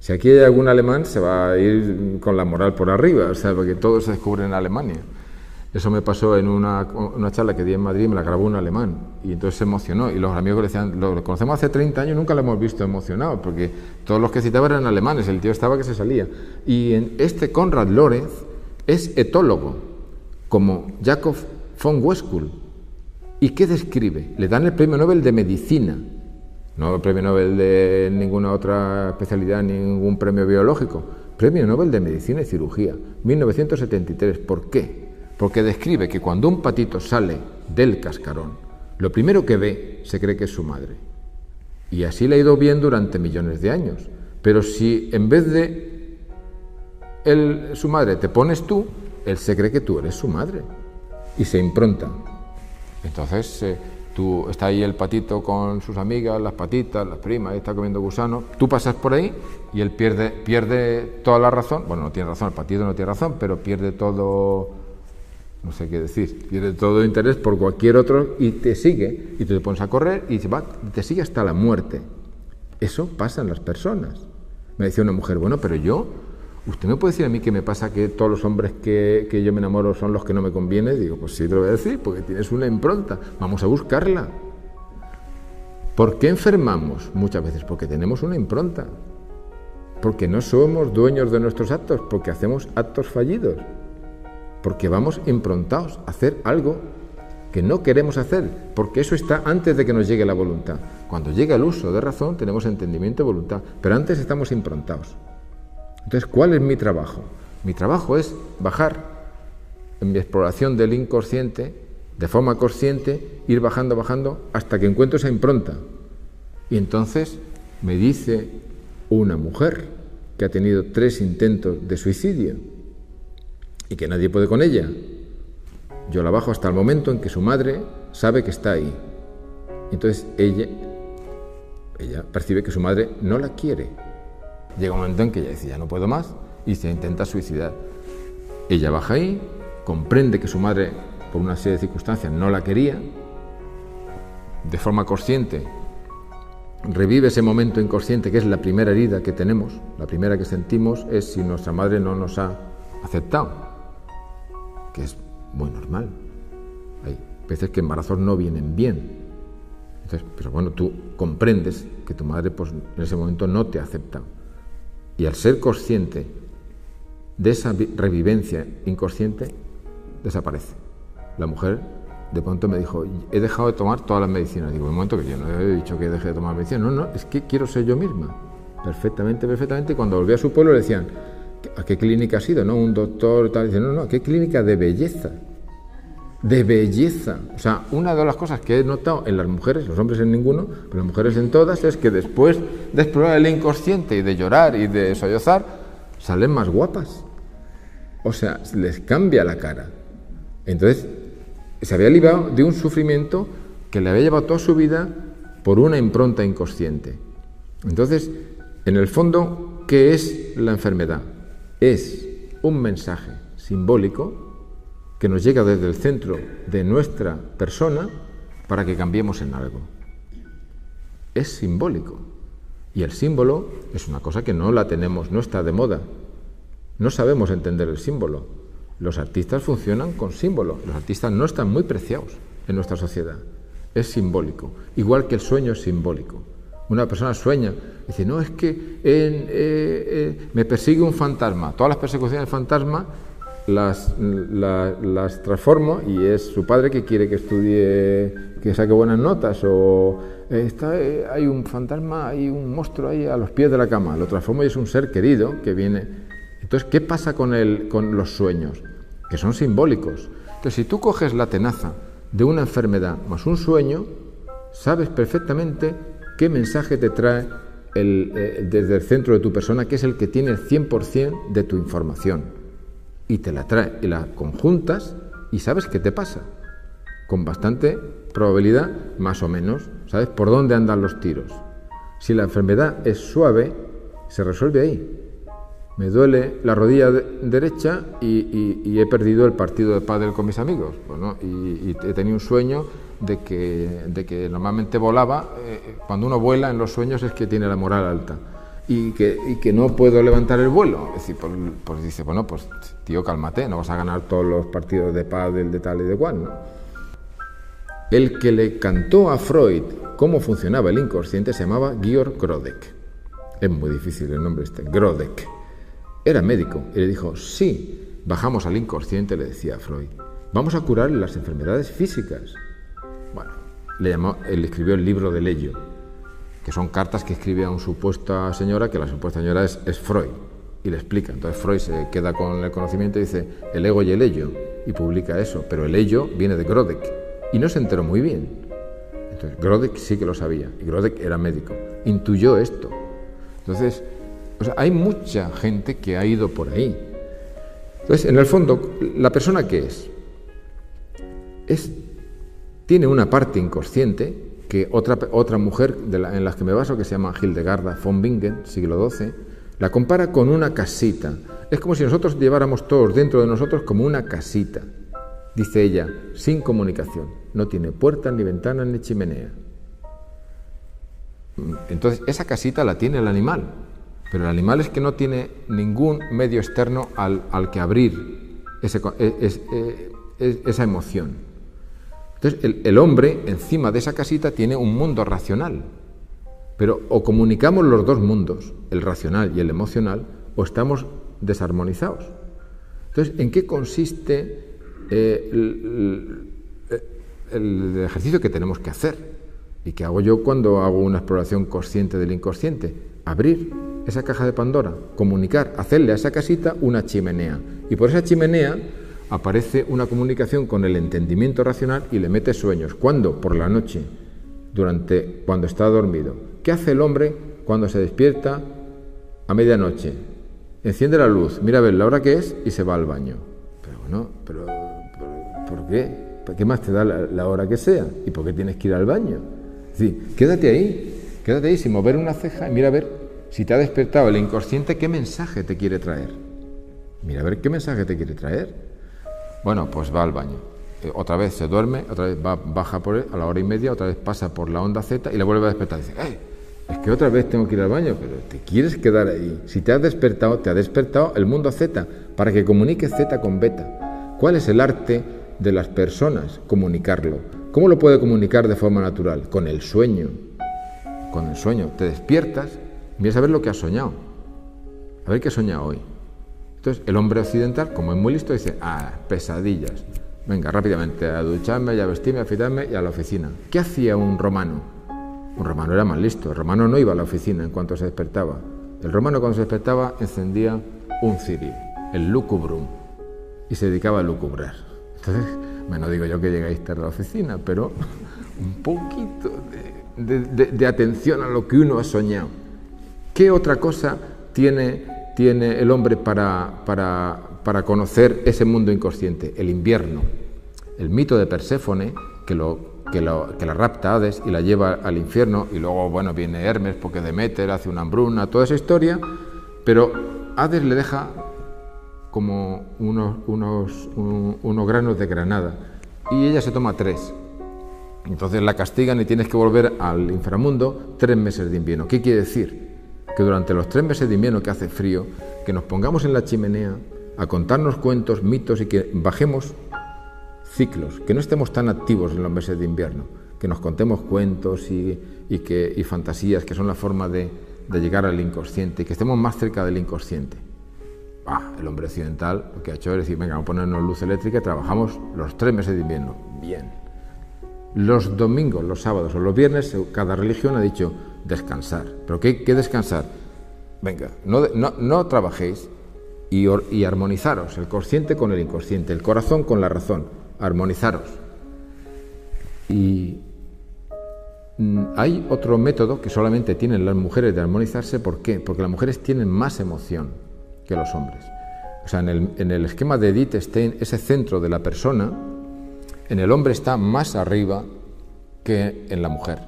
Si aquí hay algún alemán se va a ir con la moral por arriba, o sea, porque todo se descubre en Alemania. Eso me pasó en una charla que di en Madrid, me la grabó un alemán, y entonces se emocionó, y los amigos le decían, lo conocemos hace 30 años, nunca lo hemos visto emocionado, porque todos los que citaba eran alemanes, el tío estaba que se salía. Y este Konrad Lorenz es etólogo, como Jakob von Westphal. ¿Y qué describe? Le dan el premio Nobel de Medicina, no el premio Nobel de ninguna otra especialidad, ningún premio biológico, premio Nobel de Medicina y Cirugía, 1973. ¿Por qué? Porque describe que cuando un patito sale del cascarón, lo primero que ve se cree que es su madre. Y así le ha ido bien durante millones de años. Pero si en vez de su madre te pones tú, él se cree que tú eres su madre. Y se impronta. Entonces, está ahí el patito con sus amigas, las patitas, las primas, está comiendo gusano. Tú pasas por ahí y él pierde toda la razón. Bueno, no tiene razón, el patito no tiene razón, pero pierde todo... No sé qué decir, pierde todo interés por cualquier otro y te sigue, y tú te pones a correr y te sigue hasta la muerte. Eso pasa en las personas. Me decía una mujer, bueno, pero ¿usted me puede decir a mí qué me pasa, que todos los hombres que yo me enamoro son los que no me convienen? Digo, pues sí, te lo voy a decir, porque tienes una impronta, vamos a buscarla. ¿Por qué enfermamos? Muchas veces porque tenemos una impronta, porque no somos dueños de nuestros actos, porque hacemos actos fallidos. Porque vamos improntados a hacer algo que no queremos hacer, porque eso está antes de que nos llegue la voluntad. Cuando llega el uso de razón tenemos entendimiento y voluntad, pero antes estamos improntados. Entonces, ¿cuál es mi trabajo? Mi trabajo es bajar en mi exploración del inconsciente, de forma consciente, ir bajando, bajando, hasta que encuentro esa impronta. Y entonces me dice una mujer que ha tenido 3 intentos de suicidio y que nadie puede con ella. Yo la bajo hasta el momento en que su madre sabe que está ahí. Entonces ella percibe que su madre no la quiere. Llega un momento en que ella dice, ya no puedo más, y se intenta suicidar. Ella baja ahí, comprende que su madre, por una serie de circunstancias, no la quería. De forma consciente, revive ese momento inconsciente, que es la primera herida que tenemos, la primera que sentimos es si nuestra madre no nos ha aceptado, que es muy normal. Hay veces que embarazos no vienen bien. Entonces, pero bueno, tú comprendes que tu madre pues, en ese momento no te ha aceptado. Y al ser consciente de esa revivencia inconsciente, desaparece. La mujer de pronto me dijo, he dejado de tomar todas las medicinas. Digo, un momento, que yo no he dicho que deje de tomar medicinas. No, es que quiero ser yo misma. Perfectamente. Y cuando volví a su pueblo le decían, ¿a qué clínica has ido? ¿No? Un doctor tal. Dice, no, ¿a qué clínica de belleza? De belleza. O sea, una de las cosas que he notado en las mujeres, los hombres en ninguno, pero las mujeres en todas, es que después de explorar el inconsciente y de llorar y de sollozar, salen más guapas. O sea, les cambia la cara. Entonces, se había librado de un sufrimiento que le había llevado toda su vida por una impronta inconsciente. Entonces, en el fondo, ¿qué es la enfermedad? Es un mensaje simbólico que nos llega desde el centro de nuestra persona para que cambiemos en algo. Es simbólico. Y el símbolo es una cosa que no la tenemos, no está de moda. No sabemos entender el símbolo. Los artistas funcionan con símbolos. Los artistas no están muy preciados en nuestra sociedad. Es simbólico. Igual que el sueño es simbólico. Una persona sueña, dice, no, es que me persigue un fantasma. Todas las persecuciones del fantasma las transformo y es su padre que quiere que estudie, que saque buenas notas, o hay un fantasma, hay un monstruo ahí a los pies de la cama. Lo transformo y es un ser querido que viene. Entonces, ¿qué pasa con los sueños? Que son simbólicos. Entonces, si tú coges la tenaza de una enfermedad más un sueño, sabes perfectamente qué mensaje te trae desde el centro de tu persona, que es el que tiene el 100% de tu información. Y te la trae, y la conjuntas, y sabes qué te pasa. Con bastante probabilidad, más o menos, sabes por dónde andan los tiros. Si la enfermedad es suave, se resuelve ahí. Me duele la rodilla derecha y he perdido el partido de pádel con mis amigos. Bueno, y he tenido un sueño de que normalmente volaba. Cuando uno vuela en los sueños es que tiene la moral alta y que no puedo levantar el vuelo. Es decir, pues dice, bueno, pues tío, cálmate, no vas a ganar todos los partidos de pádel de tal y de cual, ¿no? El que le cantó a Freud cómo funcionaba el inconsciente se llamaba Georg Grodek. Es muy difícil el nombre Grodek. Era médico y le dijo, sí, bajamos al inconsciente, le decía a Freud, vamos a curar las enfermedades físicas. Bueno, él escribió el libro del ello, que son cartas que escribe a una supuesta señora, que la supuesta señora es Freud, y le explica. Entonces Freud se queda con el conocimiento y dice, el ego y el ello, y publica eso, pero el ello viene de Grodek, y no se enteró muy bien. Entonces Grodek sí que lo sabía, y Grodek era médico, intuyó esto. Entonces, o sea, hay mucha gente que ha ido por ahí. Entonces, en el fondo, ¿la persona qué es? Tiene una parte inconsciente que otra mujer en la que me baso, que se llama Hildegarda von Bingen, siglo XII, la compara con una casita. Es como si nosotros lleváramos todos dentro de nosotros como una casita. Dice ella, sin comunicación. No tiene puertas, ni ventanas, ni chimenea. Entonces, esa casita la tiene el animal. Pero el animal es que no tiene ningún medio externo al que abrir esa emoción. Entonces, el hombre, encima de esa casita, tiene un mundo racional. Pero o comunicamos los dos mundos, el racional y el emocional, o estamos desarmonizados. Entonces, ¿en qué consiste el ejercicio que tenemos que hacer? ¿Y qué hago yo cuando hago una exploración consciente del inconsciente? abrir esa caja de Pandora, comunicar, hacerle a esa casita una chimenea. Y por esa chimenea aparece una comunicación con el entendimiento racional y le mete sueños. ¿Cuándo? Por la noche, cuando está dormido. ¿Qué hace el hombre cuando se despierta a medianoche? Enciende la luz, mira a ver la hora que es y se va al baño. Pero bueno, ¿por qué? ¿Qué más te da la hora que sea? ¿Y por qué tienes que ir al baño? Es decir, quédate ahí sin mover una ceja y mira a ver si te ha despertado el inconsciente, ¿qué mensaje te quiere traer? Mira a ver qué mensaje te quiere traer. Bueno, pues va al baño. Otra vez se duerme, otra vez baja por él a la hora y media, otra vez pasa por la onda Z y le vuelve a despertar. Dice, es que otra vez tengo que ir al baño, pero te quieres quedar ahí. Si te ha despertado el mundo Z para que comuniques Z con beta. ¿Cuál es el arte de las personas? Comunicarlo. ¿Cómo lo puede comunicar de forma natural? Con el sueño. Con el sueño. Te despiertas y vienes a ver lo que has soñado. A ver qué has soñado hoy. Entonces, el hombre occidental, como es muy listo, dice, pesadillas. Venga, rápidamente, a ducharme, a vestirme, a afeitarme y a la oficina. ¿Qué hacía un romano? Un romano era más listo. El romano no iba a la oficina en cuanto se despertaba. El romano cuando se despertaba encendía un cirio, el lucubrum, y se dedicaba a lucubrar. Entonces, no digo yo que llegáis tarde a la oficina, pero un poquito de atención a lo que uno ha soñado. ¿Qué otra cosa tiene el hombre para conocer ese mundo inconsciente? El invierno. El mito de Perséfone, que la rapta Hades y la lleva al infierno, y luego, bueno, viene Hermes porque Deméter hace una hambruna, toda esa historia, pero Hades le deja como unos granos de granada, y ella se toma 3. Entonces la castigan y tienes que volver al inframundo 3 meses de invierno. ¿Qué quiere decir? Que durante los 3 meses de invierno que hace frío, que nos pongamos en la chimenea a contarnos cuentos, mitos y que bajemos ciclos, que no estemos tan activos en los meses de invierno, que nos contemos cuentos y fantasías que son la forma de llegar al inconsciente y que estemos más cerca del inconsciente. El hombre occidental lo que ha hecho es decir, venga, vamos a ponernos luz eléctrica y trabajamos los 3 meses de invierno. Bien. Los domingos, los sábados o los viernes, cada religión ha dicho descansar. ¿Pero qué descansar? Venga, no trabajéis y armonizaros, el consciente con el inconsciente, el corazón con la razón, armonizaros. Y hay otro método que solamente tienen las mujeres de armonizarse. ¿Por qué? Porque las mujeres tienen más emoción que los hombres. O sea, en el esquema de Edith Stein, ese centro de la persona, en el hombre está más arriba que en la mujer.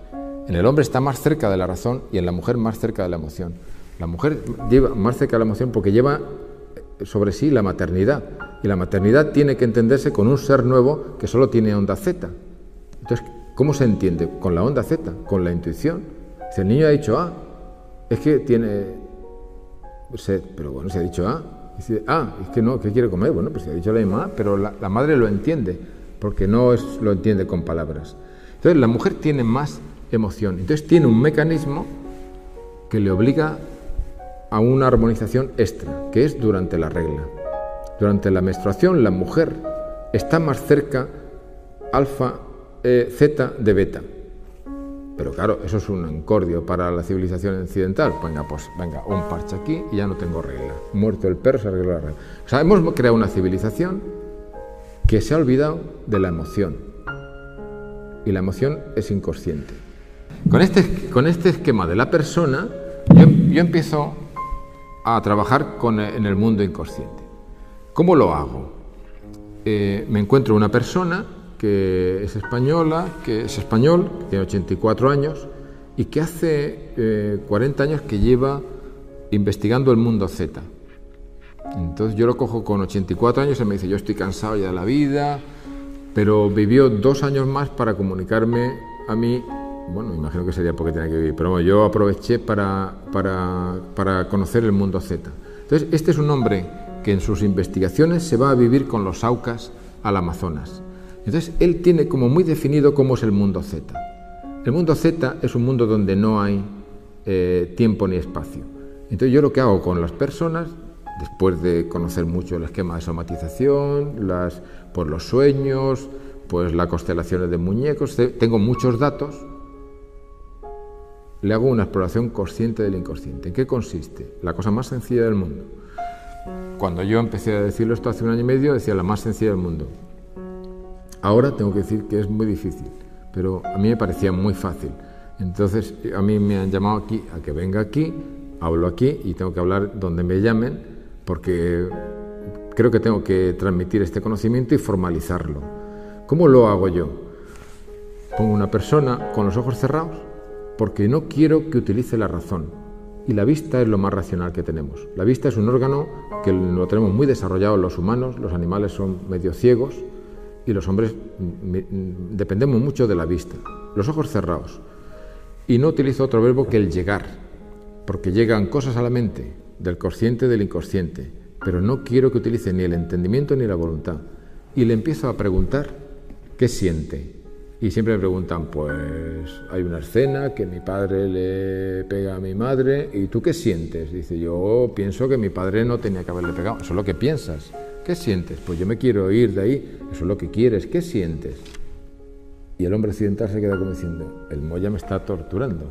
En el hombre está más cerca de la razón y en la mujer más cerca de la emoción. La mujer lleva más cerca de la emoción porque lleva sobre sí la maternidad. Y la maternidad tiene que entenderse con un ser nuevo que solo tiene onda Z. Entonces, ¿cómo se entiende? Con la onda Z, con la intuición. Si el niño ha dicho es que tiene sed, pero bueno, si ha dicho dice, es que no, ¿qué quiere comer? Bueno, pues si ha dicho la misma pero la madre lo entiende, porque no lo entiende con palabras. Entonces, la mujer tiene más emoción. Entonces, tiene un mecanismo que le obliga a una armonización extra, que es durante la regla. Durante la menstruación, la mujer está más cerca alfa, zeta de beta. Pero claro, eso es un encordio para la civilización occidental. Venga, un parche aquí y ya no tengo regla. Muerto el perro, se arregló la regla. O sea, hemos creado una civilización que se ha olvidado de la emoción. Y la emoción es inconsciente. Con este esquema de la persona, yo empiezo a trabajar en el mundo inconsciente. ¿Cómo lo hago? Me encuentro una persona que es español, que tiene 84 años y que hace 40 años que lleva investigando el mundo Z. Entonces yo lo cojo con 84 años y me dice, yo estoy cansado ya de la vida, pero vivió 2 años más para comunicarme a mí. Bueno, imagino que sería porque tenía que vivir, pero bueno, yo aproveché para conocer el mundo Z. Entonces, este es un hombre que en sus investigaciones se va a vivir con los Aucas al Amazonas. Entonces, él tiene como muy definido cómo es el mundo Z. El mundo Z es un mundo donde no hay tiempo ni espacio. Entonces, yo lo que hago con las personas, después de conocer mucho el esquema de somatización, por los sueños, pues las constelaciones de muñecos, tengo muchos datos. le hago una exploración consciente del inconsciente. ¿En qué consiste? La cosa más sencilla del mundo. Cuando yo empecé a decirlo esto hace 1 año y medio, decía la más sencilla del mundo. Ahora tengo que decir que es muy difícil, pero a mí me parecía muy fácil. Entonces a mí me han llamado aquí, a que venga aquí, hablo aquí y tengo que hablar donde me llamen, porque creo que tengo que transmitir este conocimiento y formalizarlo. ¿Cómo lo hago yo? Pongo una persona con los ojos cerrados porque no quiero que utilice la razón. Y la vista es lo más racional que tenemos. La vista es un órgano que lo tenemos muy desarrollado los humanos, los animales son medio ciegos y los hombres dependemos mucho de la vista. Los ojos cerrados. Y no utilizo otro verbo que el llegar, porque llegan cosas a la mente, del consciente y del inconsciente, pero no quiero que utilice ni el entendimiento ni la voluntad. Y le empiezo a preguntar qué siente. Y siempre me preguntan, pues hay una escena que mi padre le pega a mi madre, ¿y tú qué sientes? Dice, yo pienso que mi padre no tenía que haberle pegado. Eso es lo que piensas. ¿Qué sientes? Pues yo me quiero ir de ahí. Eso es lo que quieres. ¿Qué sientes? Y el hombre occidental se queda como diciendo, el Moya me está torturando.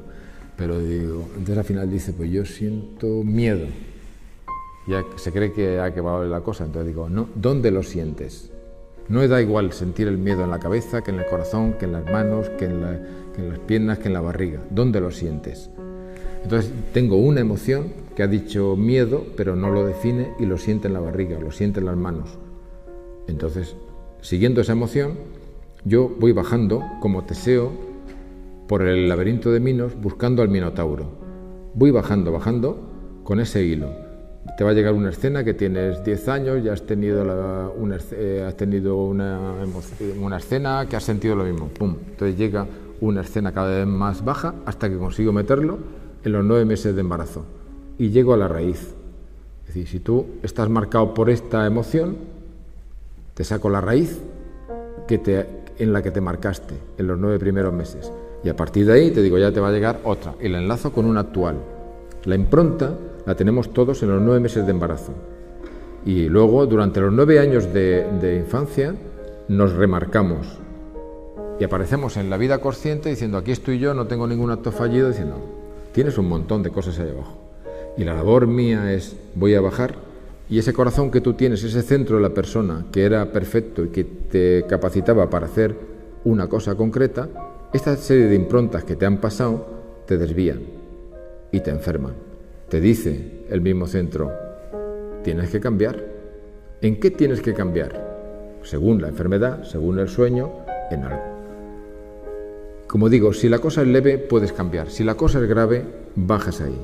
Pero digo, entonces al final dice, pues yo siento miedo. Ya se cree que ha acabado la cosa. Entonces digo, no, ¿dónde lo sientes? No da igual sentir el miedo en la cabeza, que en el corazón, que en las manos, que en las piernas, que en la barriga. ¿Dónde lo sientes? Entonces tengo una emoción que ha dicho miedo, pero no lo define y lo siente en la barriga, lo siente en las manos. Entonces, siguiendo esa emoción, yo voy bajando como Teseo por el laberinto de Minos buscando al Minotauro. Voy bajando con ese hilo. Te va a llegar una escena que tienes 10 años, ya has tenido una escena que has sentido lo mismo. ¡Pum! Entonces llega una escena cada vez más baja hasta que consigo meterlo en los 9 meses de embarazo. Y llego a la raíz. Es decir, si tú estás marcado por esta emoción, te saco la raíz en la que te marcaste en los 9 primeros meses. Y a partir de ahí te digo, ya te va a llegar otra. Y la enlazo con una actual. La impronta la tenemos todos en los 9 meses de embarazo. Y luego, durante los 9 años de infancia, nos remarcamos. Y aparecemos en la vida consciente diciendo, aquí estoy yo, no tengo ningún acto fallido, diciendo, tienes un montón de cosas ahí abajo. Y la labor mía es, voy a bajar, y ese corazón que tú tienes, ese centro de la persona, que era perfecto y que te capacitaba para hacer una cosa concreta, esta serie de improntas que te han pasado, te desvían y te enferman. Te dice el mismo centro, tienes que cambiar. ¿En qué tienes que cambiar? Según la enfermedad, según el sueño, en algo. Como digo, si la cosa es leve, puedes cambiar. Si la cosa es grave, bajas ahí.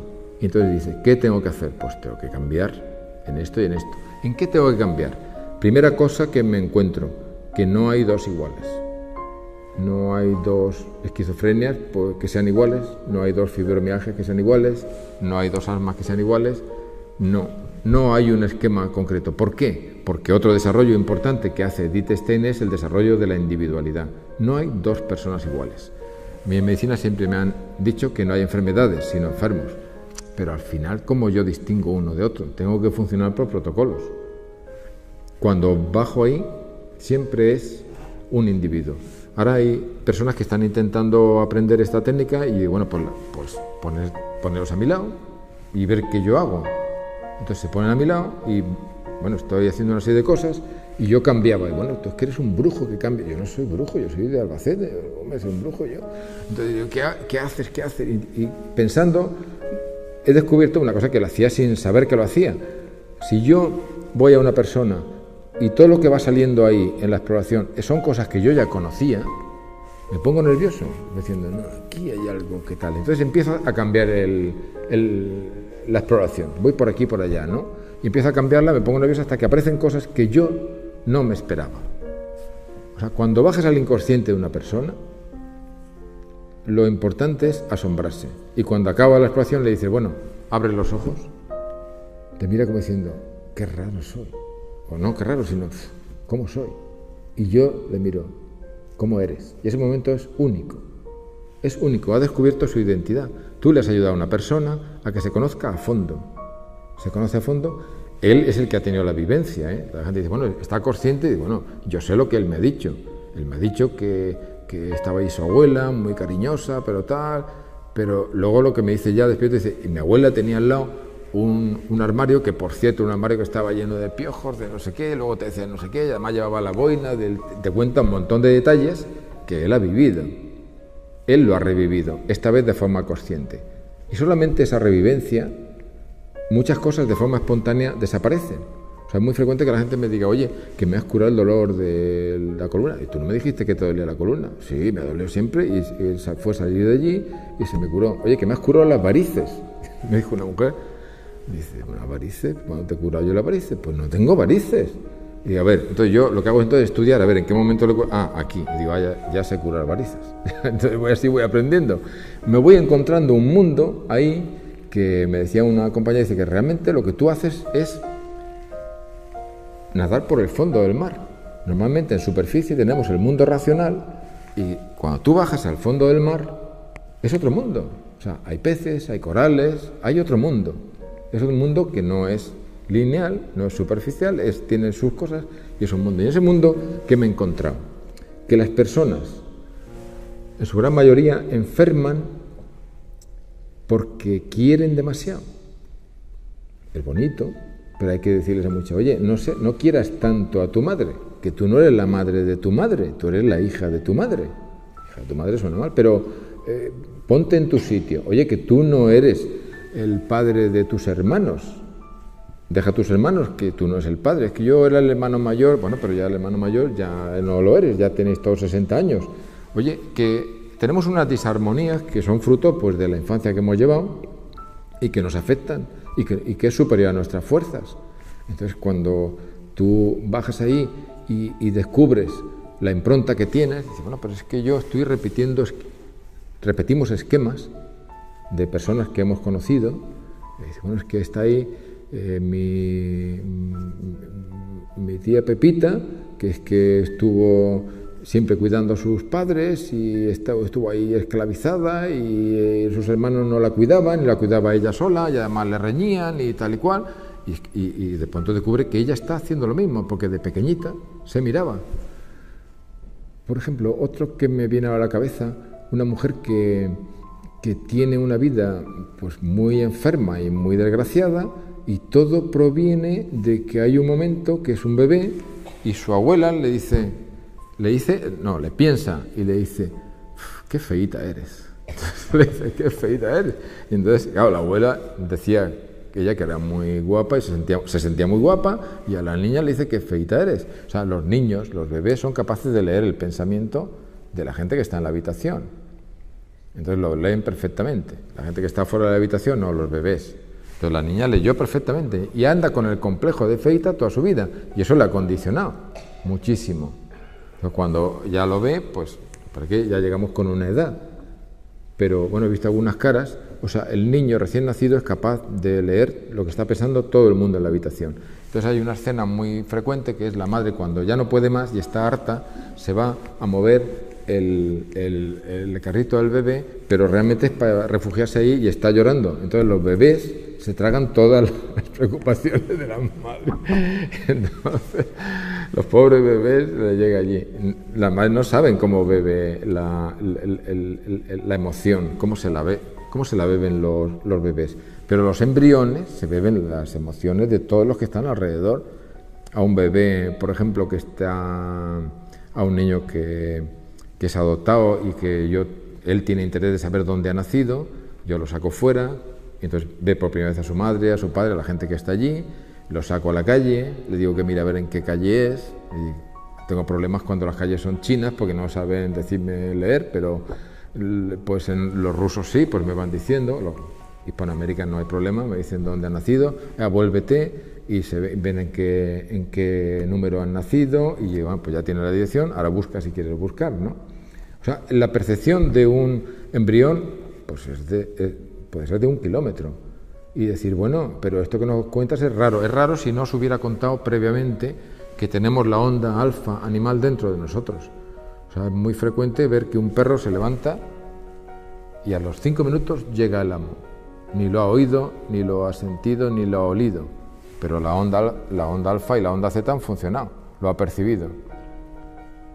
Y entonces dice, ¿qué tengo que hacer? Pues tengo que cambiar en esto y en esto. ¿En qué tengo que cambiar? Primera cosa que me encuentro, que no hay dos iguales. No hay dos esquizofrenias que sean iguales, no hay dos fibromialgias que sean iguales, no hay dos asmas que sean iguales, no hay un esquema concreto. ¿Por qué? Porque otro desarrollo importante que hace Edith Stein es el desarrollo de la individualidad. No hay dos personas iguales. En medicina siempre me han dicho que no hay enfermedades, sino enfermos. Pero al final, ¿cómo yo distingo uno de otro? Tengo que funcionar por protocolos. Cuando bajo ahí, siempre es un individuo. Ahora hay personas que están intentando aprender esta técnica y bueno, pues ponerlos a mi lado y ver qué yo hago. Entonces se ponen a mi lado y bueno, estoy haciendo una serie de cosas y yo cambiaba. Y bueno, tú es que eres un brujo que cambia. Yo no soy brujo, yo soy de Albacete, hombre, soy un brujo yo. Entonces digo, ¿qué haces? Y pensando, he descubierto una cosa que lo hacía sin saber que lo hacía. Si yo voy a una persona y todo lo que va saliendo ahí en la exploración son cosas que yo ya conocía, me pongo nervioso, diciendo, no, aquí hay algo que tal. Entonces empiezo a cambiar la exploración, voy por aquí, por allá, ¿no? Y empiezo a cambiarla, me pongo nervioso hasta que aparecen cosas que yo no me esperaba. O sea, cuando bajas al inconsciente de una persona, lo importante es asombrarse. Y cuando acaba la exploración le dices, bueno, abre los ojos, te mira como diciendo, qué raro soy. O no, qué raro, sino, ¿cómo soy? Y yo le miro, ¿cómo eres? Y ese momento es único. Es único, ha descubierto su identidad. Tú le has ayudado a una persona a que se conozca a fondo. Se conoce a fondo. Él es el que ha tenido la vivencia, ¿eh? La gente dice, bueno, está consciente. Y dice, bueno, yo sé lo que él me ha dicho. Él me ha dicho que estaba ahí su abuela, muy cariñosa, pero Pero luego lo que me dice ya despierto, dice, y mi abuela tenía al lado un armario, que por cierto, un armario que estaba lleno de piojos, de no sé qué, luego te decía no sé qué, y además llevaba la boina, te cuenta un montón de detalles que él ha vivido. Él lo ha revivido, esta vez de forma consciente. Y solamente esa revivencia, muchas cosas de forma espontánea desaparecen. O sea, es muy frecuente que la gente me diga, oye, que me has curado el dolor de la columna. ¿Y tú no me dijiste que te dolía la columna? Sí, me dolió siempre y fue salir de allí y se me curó. Oye, que me has curado las varices. Me dijo una mujer, dice, ¿unas varices? ¿Cuándo te he curado yo las varices? Pues no tengo varices. Y digo, a ver, entonces yo lo que hago entonces es estudiar, a ver, ¿en qué momento le curo? Ah, aquí. Y digo, ya sé curar varices. Entonces voy aprendiendo. Me voy encontrando un mundo ahí que me decía una compañera, dice que realmente lo que tú haces es nadar por el fondo del mar. Normalmente en superficie tenemos el mundo racional y cuando tú bajas al fondo del mar es otro mundo. O sea, hay peces, hay corales, hay otro mundo. Es un mundo que no es lineal, no es superficial, tiene sus cosas y es un mundo. Y en ese mundo, ¿qué me he encontrado? Que las personas, en su gran mayoría, enferman porque quieren demasiado. Es bonito, pero hay que decirles a muchos, oye, no quieras tanto a tu madre, que tú no eres la madre de tu madre, tú eres la hija de tu madre. Hija de tu madre suena mal, pero ponte en tu sitio. Oye, que tú no eres el padre de tus hermanos. Deja a tus hermanos, que tú no eres el padre. Es que yo era el hermano mayor, bueno, pero ya el hermano mayor ya no lo eres, ya tenéis todos 60 años. Oye, que tenemos unas disarmonías que son fruto pues de la infancia que hemos llevado y que nos afectan y que es superior a nuestras fuerzas. Entonces, cuando tú bajas ahí y descubres la impronta que tienes, dices, bueno, pero es que yo estoy repetimos esquemas de personas que hemos conocido. Y dices, bueno, es que está ahí mi tía Pepita, que es que estuvo siempre cuidando a sus padres y estuvo ahí esclavizada y sus hermanos no la cuidaban y la cuidaba ella sola y además le reñían y tal y cual y de pronto descubre que ella está haciendo lo mismo porque de pequeñita se miraba. Por ejemplo, otro que me viene a la cabeza, una mujer que tiene una vida pues muy enferma y muy desgraciada y todo proviene de que hay un momento que es un bebé y su abuela le piensa y le dice, qué feíta eres. Entonces le dice, qué feíta eres. Y entonces, claro, la abuela decía que ella que era muy guapa y se sentía muy guapa y a la niña le dice, qué feíta eres. O sea, los niños, los bebés son capaces de leer el pensamiento de la gente que está en la habitación. Entonces lo leen perfectamente. La gente que está fuera de la habitación, no, los bebés. Entonces la niña leyó perfectamente y anda con el complejo de feita toda su vida y eso le ha condicionado muchísimo. Entonces, cuando ya lo ve, pues porque ya llegamos con una edad. Pero bueno, he visto algunas caras, o sea, el niño recién nacido es capaz de leer lo que está pensando todo el mundo en la habitación. Entonces hay una escena muy frecuente que es la madre cuando ya no puede más y está harta, se va a mover el carrito del bebé, pero realmente es para refugiarse ahí y está llorando. Entonces los bebés se tragan todas las preocupaciones de las madres. Entonces los pobres bebés les llega allí. Las madres no saben cómo bebe la emoción, cómo se la beben los bebés. Pero los embriones se beben las emociones de todos los que están alrededor. A un bebé, por ejemplo, a un niño que es adoptado y que él tiene interés de saber dónde ha nacido, yo lo saco fuera, y entonces ve por primera vez a su madre, a su padre, a la gente que está allí, lo saco a la calle, le digo que mire a ver en qué calle es, y tengo problemas cuando las calles son chinas porque no saben decirme leer, pero pues en los rusos sí, pues me van diciendo, los Hispanoamérica no hay problema, me dicen dónde ha nacido, vuélvete y ven en qué número han nacido y bueno, pues ya tiene la dirección, ahora busca si quieres buscar, ¿no? O sea, la percepción de un embrión pues puede ser de 1 kilómetro y decir, bueno, pero esto que nos cuentas es raro si no se hubiera contado previamente que tenemos la onda alfa animal dentro de nosotros. O sea, es muy frecuente ver que un perro se levanta y a los 5 minutos llega el amo. Ni lo ha oído, ni lo ha sentido, ni lo ha olido. Pero la onda alfa y la onda zeta han funcionado, lo ha percibido.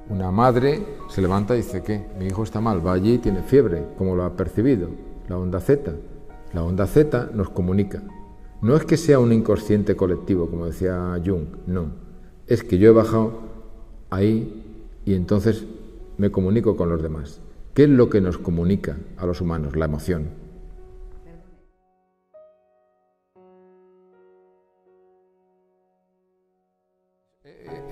Una madre se levanta y dice, ¿qué? Mi hijo está mal, va allí y tiene fiebre, ¿cómo lo ha percibido? la onda Z. La onda Z nos comunica. No es que sea un inconsciente colectivo, como decía Jung, no. Es que yo he bajado ahí y entonces me comunico con los demás. ¿Qué es lo que nos comunica a los humanos? La emoción.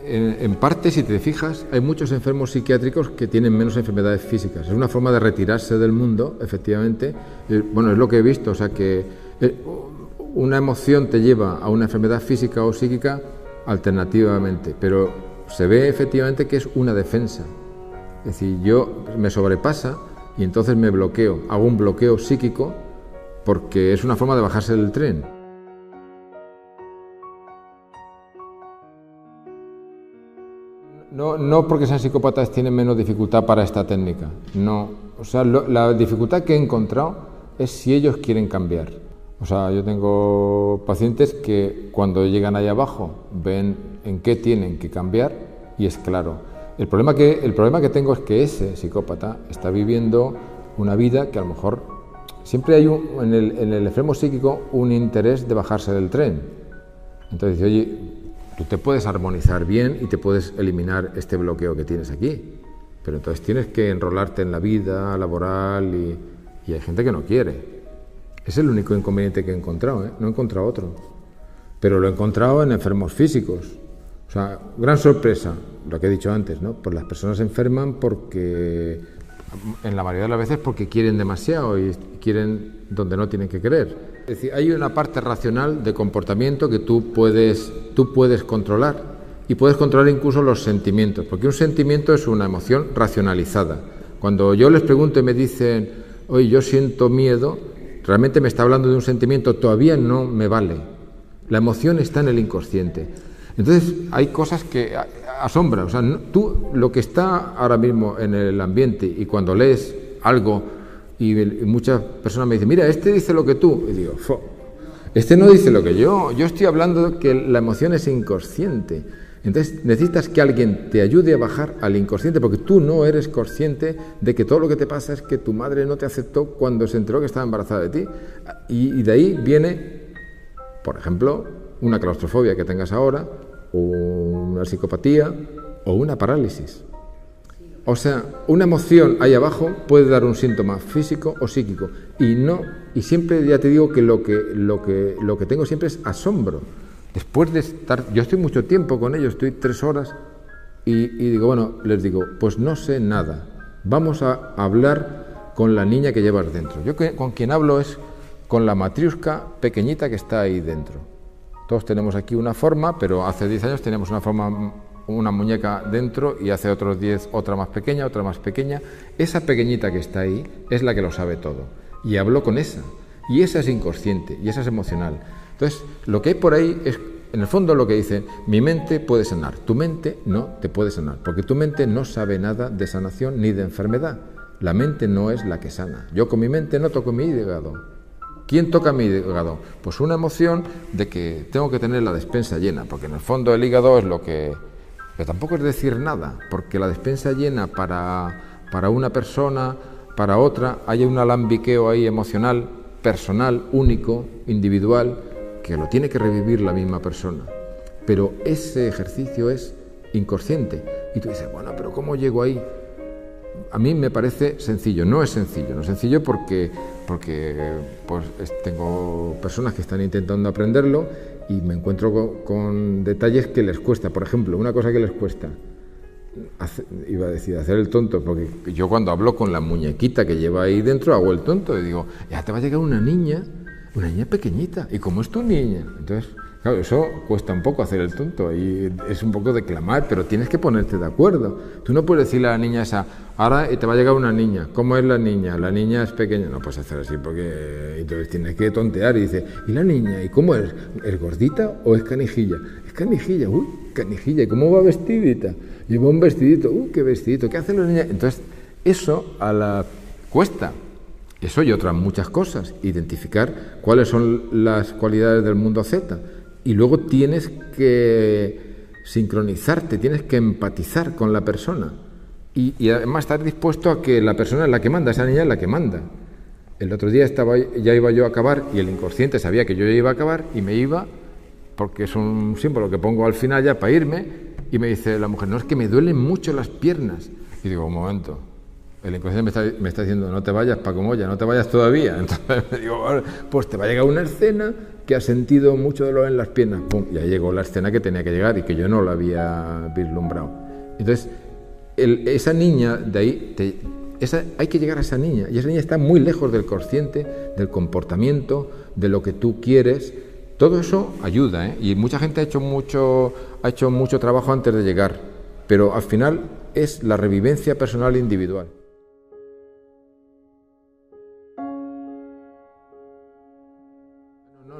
En parte, si te fijas, hay muchos enfermos psiquiátricos que tienen menos enfermedades físicas. Es una forma de retirarse del mundo, efectivamente. Bueno, es lo que he visto, o sea que una emoción te lleva a una enfermedad física o psíquica alternativamente, pero se ve efectivamente que es una defensa. Es decir, yo me sobrepasa y entonces me bloqueo, hago un bloqueo psíquico porque es una forma de bajarse del tren. No porque sean psicópatas tienen menos dificultad para esta técnica, no. O sea, la dificultad que he encontrado es si ellos quieren cambiar. O sea, yo tengo pacientes que cuando llegan ahí abajo ven en qué tienen que cambiar y es claro. El problema que tengo es que ese psicópata está viviendo una vida que a lo mejor siempre hay en el enfermo psíquico un interés de bajarse del tren. Entonces dice, oye, tú te puedes armonizar bien y te puedes eliminar este bloqueo que tienes aquí, pero entonces tienes que enrolarte en la vida laboral y hay gente que no quiere. Es el único inconveniente que he encontrado, no he encontrado otro, pero lo he encontrado en enfermos físicos. O sea, gran sorpresa, lo que he dicho antes, ¿no? Pues las personas se enferman porque, en la mayoría de las veces, porque quieren demasiado y quieren donde no tienen que querer. Es decir, hay una parte racional de comportamiento que tú puedes controlar y puedes controlar incluso los sentimientos, porque un sentimiento es una emoción racionalizada. Cuando yo les pregunto y me dicen, oye, yo siento miedo, realmente me está hablando de un sentimiento, todavía no me vale. La emoción está en el inconsciente. Entonces hay cosas que asombran. O sea, tú lo que está ahora mismo en el ambiente y cuando lees algo y muchas personas me dicen, mira, este dice lo que tú, y digo, este no dice lo que yo estoy hablando de que la emoción es inconsciente. Entonces necesitas que alguien te ayude a bajar al inconsciente porque tú no eres consciente de que todo lo que te pasa es que tu madre no te aceptó cuando se enteró que estaba embarazada de ti y de ahí viene, por ejemplo, una claustrofobia que tengas ahora o una psicopatía o una parálisis. O sea, una emoción ahí abajo puede dar un síntoma físico o psíquico y siempre ya te digo que lo que tengo siempre es asombro. Después de estar, yo estoy mucho tiempo con ellos, estoy 3 horas y digo, bueno, les digo, pues no sé nada, vamos a hablar con la niña que llevas dentro. Yo con quien hablo es con la matriusca pequeñita que está ahí dentro. Todos tenemos aquí una forma, pero hace 10 años teníamos una muñeca dentro y hace otros 10 otra más pequeña, otra más pequeña. Esa pequeñita que está ahí es la que lo sabe todo y hablo con esa y esa es inconsciente y esa es emocional. Entonces, lo que hay por ahí es, en el fondo, lo que dice, mi mente puede sanar, tu mente no te puede sanar, porque tu mente no sabe nada de sanación ni de enfermedad. La mente no es la que sana. Yo con mi mente no toco mi hígado. ¿Quién toca mi hígado? Pues una emoción de que tengo que tener la despensa llena, porque en el fondo el hígado es lo que... Pero tampoco es decir nada, porque la despensa llena para una persona, para otra, hay un alambiqueo ahí emocional, personal, único, individual, que lo tiene que revivir la misma persona. Pero ese ejercicio es inconsciente. Y tú dices, bueno, pero ¿cómo llego ahí? A mí me parece sencillo. No es sencillo porque pues, tengo personas que están intentando aprenderlo y me encuentro con detalles que les cuesta. Por ejemplo, una cosa que les cuesta, iba a decir, hacer el tonto, porque yo cuando hablo con la muñequita que lleva ahí dentro hago el tonto y digo, ya te va a llegar una niña pequeñita, ¿y cómo es tu niña? Entonces, claro, eso cuesta un poco hacer el tonto y es un poco declamar, pero tienes que ponerte de acuerdo. Tú no puedes decirle a la niña esa, ahora te va a llegar una niña, ¿cómo es la niña? La niña es pequeña, no puedes hacer así porque entonces tienes que tontear y dice, ¿y la niña? ¿Y cómo es? ¿Es gordita o es canijilla? Es canijilla, uy, canijilla, ¿y cómo va vestidita? Lleva un vestidito, qué vestidito, ¿qué hace la niña? Entonces, eso a la cuesta. Eso y otras muchas cosas, identificar cuáles son las cualidades del mundo Z. Y luego tienes que sincronizarte, tienes que empatizar con la persona. Y además estar dispuesto a que la persona es la que manda, esa niña es la que manda. el otro día ya iba yo a acabar y el inconsciente sabía que yo ya iba a acabar y me iba, porque es un símbolo que pongo al final ya para irme, y me dice la mujer, no, es que me duelen mucho las piernas. Y digo, un momento, el inconsciente me está diciendo, no te vayas, Paco Moya, no te vayas todavía. Entonces me digo, vale, pues te va a llegar una escena que has sentido mucho dolor en las piernas. Pum, ya llegó la escena que tenía que llegar y que yo no la había vislumbrado. Entonces, esa niña de ahí, hay que llegar a esa niña, y esa niña está muy lejos del consciente, del comportamiento, de lo que tú quieres. Todo eso ayuda, ¿eh? Y mucha gente ha hecho mucho trabajo antes de llegar, pero al final es la revivencia personal e individual.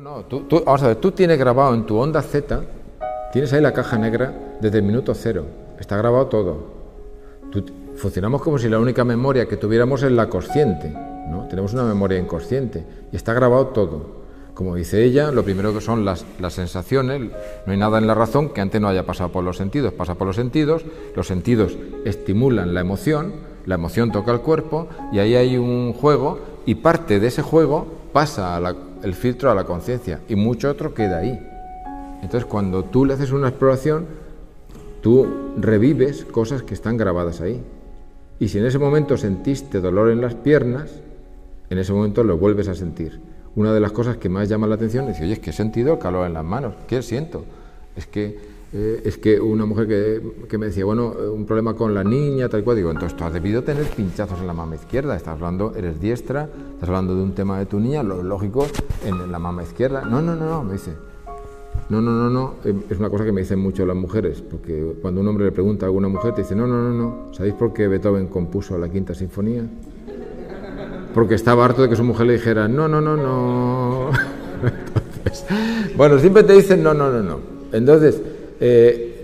No, vamos a ver, tú tienes grabado en tu onda Z, tienes ahí la caja negra desde el minuto cero, está grabado todo. Funcionamos como si la única memoria que tuviéramos es la consciente, ¿no? Tenemos una memoria inconsciente y está grabado todo. Como dice ella, lo primero que son las sensaciones, no hay nada en la razón que antes no haya pasado por los sentidos, pasa por los sentidos estimulan la emoción toca el cuerpo y ahí hay un juego y parte de ese juego pasa el filtro a la conciencia y mucho otro queda ahí. Entonces cuando tú le haces una exploración, tú revives cosas que están grabadas ahí. Y si en ese momento sentiste dolor en las piernas, en ese momento lo vuelves a sentir. Una de las cosas que más llama la atención es, oye, es que he sentido el calor en las manos. ¿Qué siento? Es que una mujer que me decía, bueno, un problema con la niña, tal cual. Digo, entonces tú has debido tener pinchazos en la mama izquierda. Estás hablando, eres diestra, estás hablando de un tema de tu niña, lo lógico, en la mama izquierda. No, me dice. No. Es una cosa que me dicen mucho las mujeres, porque cuando un hombre le pregunta a alguna mujer, te dice, no. ¿Sabéis por qué Beethoven compuso la Quinta Sinfonía? Porque estaba harto de que su mujer le dijera, no. Entonces, bueno, siempre te dicen no. Entonces,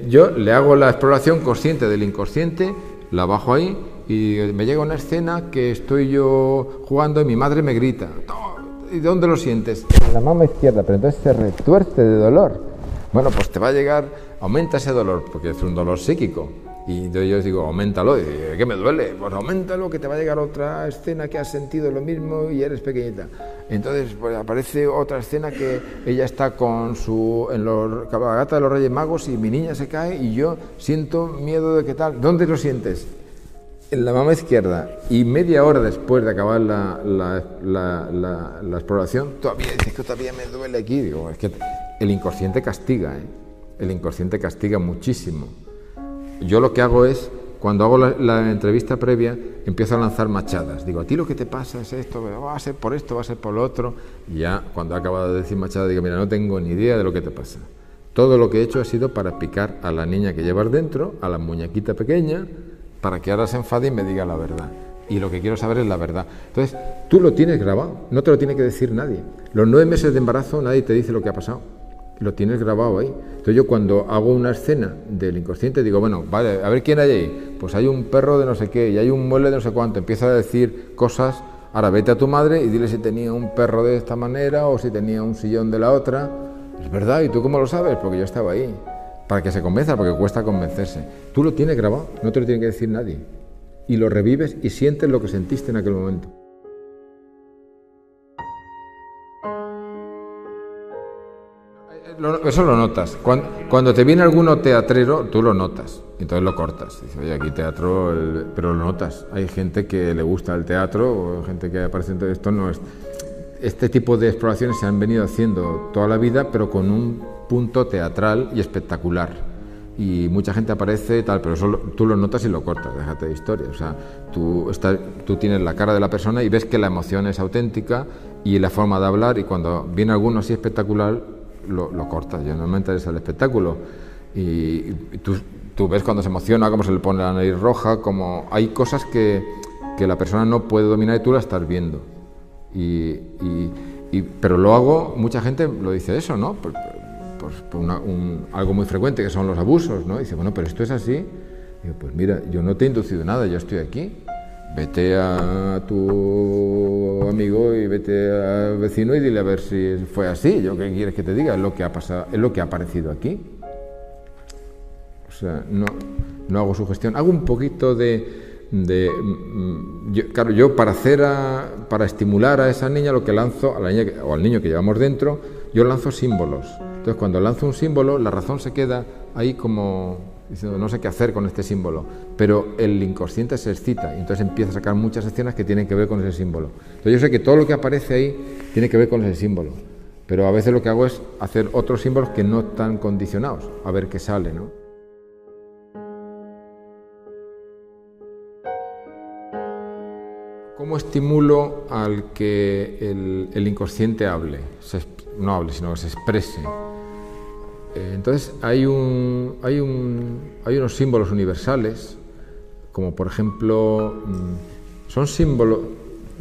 yo le hago la exploración consciente del inconsciente, la bajo ahí, y me llega una escena que estoy yo jugando y mi madre me grita. ¿Y dónde lo sientes? En la mama izquierda, pero entonces se retuerce de dolor. Bueno, pues te va a llegar, aumenta ese dolor, porque es un dolor psíquico. Y yo os digo, auméntalo. Y digo, ¿qué me duele? Pues auméntalo, que te va a llegar otra escena que has sentido lo mismo y eres pequeñita. Entonces, pues aparece otra escena que ella está en la cabalgata de los Reyes Magos y mi niña se cae y yo siento miedo de qué tal. ¿Dónde lo sientes? En la mama izquierda. Y media hora después de acabar la exploración, todavía dices que todavía me duele aquí. Digo, es que el inconsciente castiga, ¿eh? El inconsciente castiga muchísimo. Yo lo que hago es, cuando hago la entrevista previa, empiezo a lanzar machadas. Digo, a ti lo que te pasa es esto, va a ser por esto, va a ser por lo otro. Y ya, cuando he acabado de decir machada, digo, mira, no tengo ni idea de lo que te pasa. Todo lo que he hecho ha sido para picar a la niña que llevas dentro, a la muñequita pequeña, para que ahora se enfade y me diga la verdad. Y lo que quiero saber es la verdad. Entonces, tú lo tienes grabado, no te lo tiene que decir nadie. Los 9 meses de embarazo nadie te dice lo que ha pasado. Lo tienes grabado ahí. Entonces yo cuando hago una escena del inconsciente digo, bueno, vale, a ver quién hay ahí. Pues hay un perro de no sé qué y hay un mueble de no sé cuánto. Empieza a decir cosas. Ahora vete a tu madre y dile si tenía un perro de esta manera o si tenía un sillón de la otra. Es verdad, ¿y tú cómo lo sabes? Porque yo estaba ahí. Para que se convenza, porque cuesta convencerse. Tú lo tienes grabado, no te lo tiene que decir nadie. Y lo revives y sientes lo que sentiste en aquel momento. Eso lo notas. Cuando te viene alguno teatrero, tú lo notas. Entonces lo cortas. Dices, oye, aquí teatro, pero lo notas. Hay gente que le gusta el teatro, o gente que aparece en todo esto. No es. Este tipo de exploraciones se han venido haciendo toda la vida, pero con un punto teatral y espectacular. Y mucha gente aparece tal, pero eso tú lo notas y lo cortas, déjate de historia. O sea, tú tienes la cara de la persona y ves que la emoción es auténtica y la forma de hablar, y cuando viene alguno así espectacular, lo cortas. Yo no me interesa el espectáculo. Y tú ves cuando se emociona, cómo se le pone la nariz roja, como hay cosas que la persona no puede dominar y tú la estás viendo. Pero lo hago, mucha gente lo dice eso, ¿no? Pues algo muy frecuente que son los abusos, ¿no? Dice, bueno, pero esto es así. Digo, pues mira, yo no te he inducido nada, yo estoy aquí. Vete a tu amigo y vete al vecino y dile a ver si fue así. ¿Yo qué quieres que te diga? Es lo que ha pasado, es lo que ha aparecido aquí. O sea, no hago sugestión. Hago un poquito de claro, yo para estimular a esa niña lo que lanzo, a la niña o al niño que llevamos dentro, yo lanzo símbolos. Entonces cuando lanzo un símbolo, la razón se queda ahí como diciendo no sé qué hacer con este símbolo, pero el inconsciente se excita y entonces empieza a sacar muchas escenas que tienen que ver con ese símbolo. Entonces yo sé que todo lo que aparece ahí tiene que ver con ese símbolo, pero a veces lo que hago es hacer otros símbolos que no están condicionados, a ver qué sale, ¿no? ¿Cómo estimulo al que el inconsciente hable? No hable, sino que se exprese. Entonces hay unos símbolos universales, como por ejemplo, son símbolos,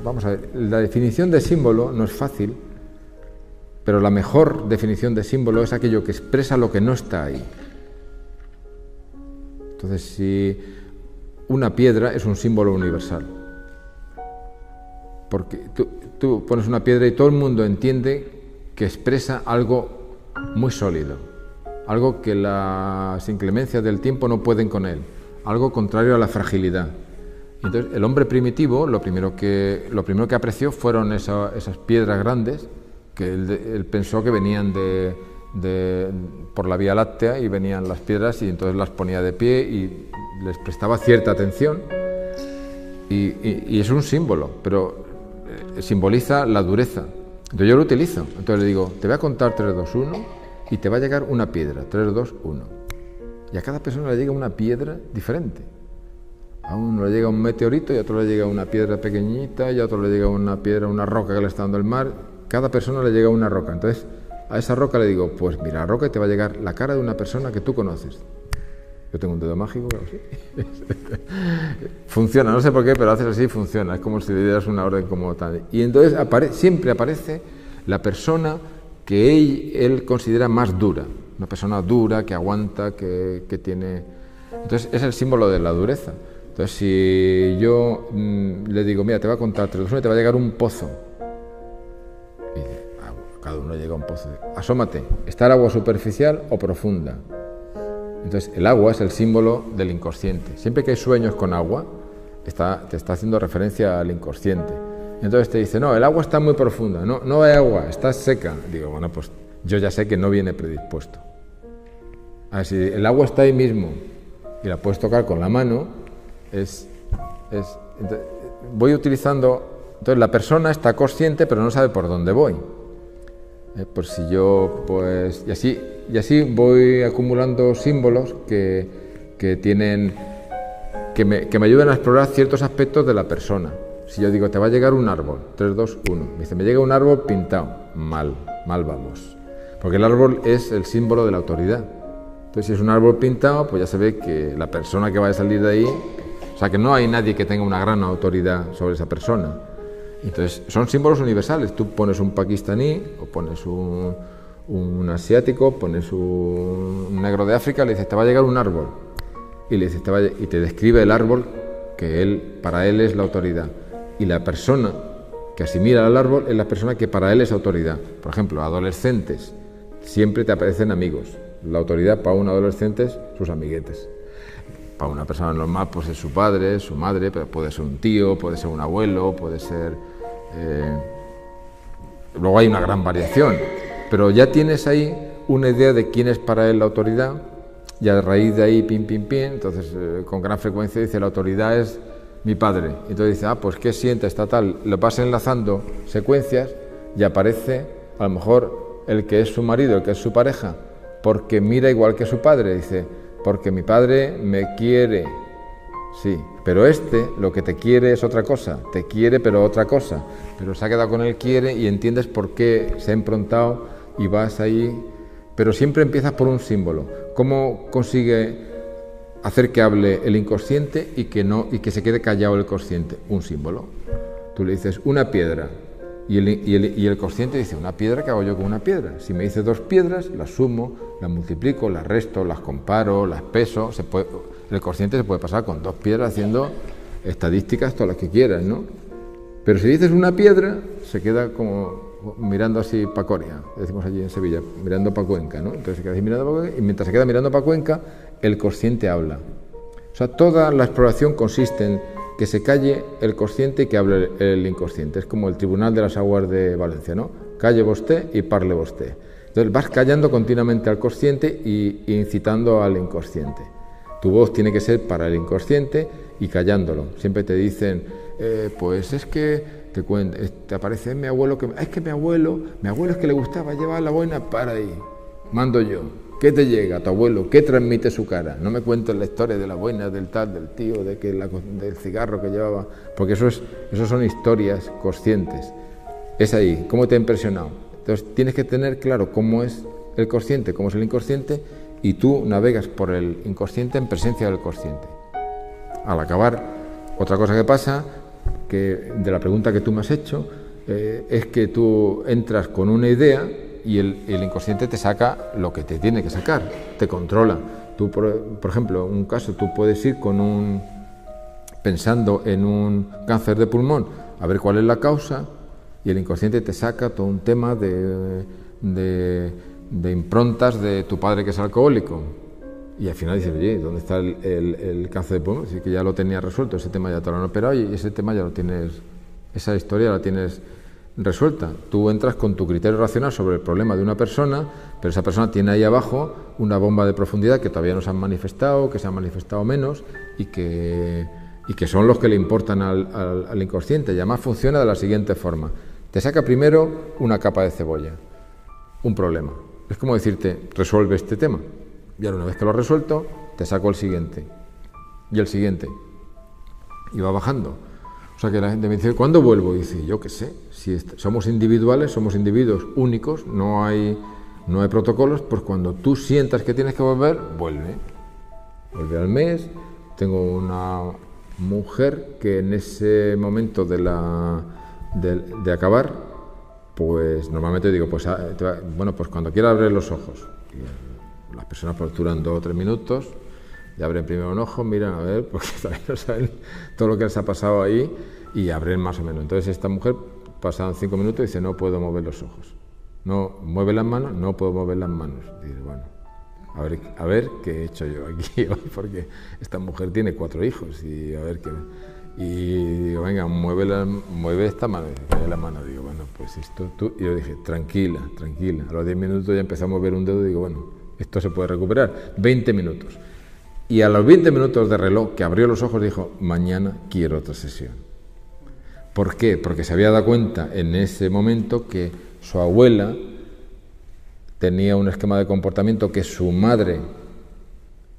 vamos a ver, la definición de símbolo no es fácil, pero la mejor definición de símbolo es aquello que expresa lo que no está ahí. Entonces, si una piedra es un símbolo universal, porque tú pones una piedra y todo el mundo entiende que expresa algo muy sólido, algo que las inclemencias del tiempo no pueden con él, algo contrario a la fragilidad. Entonces, el hombre primitivo, lo primero que apreció fueron esas piedras grandes que él pensó que venían por la Vía Láctea y venían las piedras y entonces las ponía de pie y les prestaba cierta atención y es un símbolo, pero simboliza la dureza. Entonces yo lo utilizo, entonces le digo, te voy a contar 3, 2, 1 y te va a llegar una piedra, 3, 2, 1. Y a cada persona le llega una piedra diferente. A uno le llega un meteorito y a otro le llega una piedra pequeñita y a otro le llega una piedra, una roca que le está dando el mar. Cada persona le llega una roca. Entonces a esa roca le digo, pues mira, la roca te va a llegar la cara de una persona que tú conoces. Yo tengo un dedo mágico, claro, sí. Funciona, no sé por qué, pero haces así, funciona. Es como si le dieras una orden como tal. Y entonces siempre aparece la persona que él considera más dura. Una persona dura, que aguanta, que tiene... Entonces es el símbolo de la dureza. Entonces si yo le digo, mira, te voy a contar 3, 2, 1 y te va a llegar un pozo. Y dice, cada uno llega a un pozo. Asómate, ¿está el agua superficial o profunda? Entonces el agua es el símbolo del inconsciente. Siempre que hay sueños con agua, te está haciendo referencia al inconsciente. Entonces te dice, no, el agua está muy profunda, no hay agua, está seca. Digo, bueno, pues yo ya sé que no viene predispuesto. Así, el agua está ahí mismo y la puedes tocar con la mano, entonces, voy utilizando, entonces la persona está consciente pero no sabe por dónde voy. Pues si yo, pues, y así voy acumulando símbolos que me ayudan a explorar ciertos aspectos de la persona. Si yo digo, te va a llegar un árbol, 3, 2, 1, me dice, me llega un árbol pintado, mal vamos. Porque el árbol es el símbolo de la autoridad. Entonces, si es un árbol pintado, pues ya se ve que la persona que va a salir de ahí, o sea, que no hay nadie que tenga una gran autoridad sobre esa persona. Entonces, son símbolos universales. Tú pones un pakistaní, o pones un asiático, pones un negro de África, le dices, te va a llegar un árbol. Y le dices, y te describe el árbol que para él es la autoridad. Y la persona que asimila al árbol es la persona que para él es autoridad. Por ejemplo, adolescentes, siempre te aparecen amigos. La autoridad para un adolescente es sus amiguetes. Para una persona normal pues es su padre, su madre, pero puede ser un tío, puede ser un abuelo, puede ser... Luego hay una gran variación, pero ya tienes ahí una idea de quién es para él la autoridad y a raíz de ahí, pim, entonces con gran frecuencia dice la autoridad es mi padre. Entonces dice, pues ¿qué siente? Está tal. Lo vas enlazando secuencias y aparece a lo mejor el que es su marido, el que es su pareja, porque mira igual que su padre, dice, porque mi padre me quiere, sí, pero lo que te quiere es otra cosa, te quiere pero otra cosa, pero se ha quedado con el quiere y entiendes por qué se ha improntado y vas ahí, pero siempre empiezas por un símbolo. ¿Cómo consigue hacer que hable el inconsciente y que se quede callado el consciente? Un símbolo. Tú le dices una piedra y el consciente dice, ¿una piedra? ¿Qué hago yo con una piedra? Si me dice 2 piedras, las sumo, las multiplico, las resto, las comparo, las peso. El consciente se puede pasar con 2 piedras haciendo estadísticas todas las que quieras, ¿no? Pero si dices una piedra, se queda como mirando así para Corea, decimos allí en Sevilla, mirando para Cuenca, ¿no? Entonces se queda así mirando para Cuenca y mientras se queda mirando para Cuenca, el consciente habla. O sea, toda la exploración consiste que se calle el consciente y que hable el inconsciente. Es como el Tribunal de las Aguas de Valencia, ¿no? Calle vosté y parle vosté. Entonces vas callando continuamente al consciente y incitando al inconsciente. Tu voz tiene que ser para el inconsciente y callándolo. Siempre te dicen, pues es que te aparece mi abuelo, es que mi abuelo es que le gustaba llevar la boina para ahí. Mando yo. ¿Qué te llega, tu abuelo? ¿Qué transmite su cara? No me cuentes la historia de la boina, del tal, del tío, del cigarro que llevaba, porque eso son historias conscientes. Es ahí, ¿cómo te ha impresionado? Entonces tienes que tener claro cómo es el consciente, cómo es el inconsciente, y tú navegas por el inconsciente en presencia del consciente. Al acabar, otra cosa que pasa, que de la pregunta que tú me has hecho, es que tú entras con una idea y el inconsciente te saca lo que te tiene que sacar, te controla. Tú, por ejemplo, un caso, tú puedes ir pensando en un cáncer de pulmón, a ver cuál es la causa, y el inconsciente te saca todo un tema de improntas de tu padre que es alcohólico. Y al final dices, oye, ¿dónde está el cáncer de pulmón? Así que ya lo tenías resuelto, ese tema ya te lo han operado y ese tema ya lo tienes, esa historia la tienes resuelta. Tú entras con tu criterio racional sobre el problema de una persona, pero esa persona tiene ahí abajo una bomba de profundidad que todavía no se han manifestado, que se han manifestado menos y que son los que le importan al inconsciente. Y además funciona de la siguiente forma. Te saca primero una capa de cebolla, un problema. Es como decirte, resuelve este tema. Y ahora una vez que lo has resuelto, te saco el siguiente. Y el siguiente. Y va bajando. O sea que la gente me dice, ¿cuándo vuelvo? Y dice, yo qué sé, si somos individuales, somos individuos únicos, no hay protocolos, pues cuando tú sientas que tienes que volver, vuelve. Vuelve al mes. Tengo una mujer que en ese momento de acabar, pues normalmente digo, pues bueno, pues cuando quiera abrir los ojos. Y las personas pues duran 2 o 3 minutos, y abren primero un ojo, miran a ver, porque todavía no saben todo lo que les ha pasado ahí, y abren más o menos. Entonces esta mujer, pasaron 5 minutos y dice, no puedo mover los ojos. No, mueve las manos, no puedo mover las manos. Y dice, bueno, a ver qué he hecho yo aquí hoy, porque esta mujer tiene 4 hijos, y a ver qué... Y digo, venga, mueve esta mano, mueve la mano. Digo, bueno, pues esto tú... Y yo dije, tranquila. A los 10 minutos ya empecé a mover un dedo y digo, bueno, esto se puede recuperar. 20 minutos. Y a los 20 minutos de reloj, que abrió los ojos, dijo, mañana quiero otra sesión. ¿Por qué? Porque se había dado cuenta en ese momento que su abuela tenía un esquema de comportamiento que su madre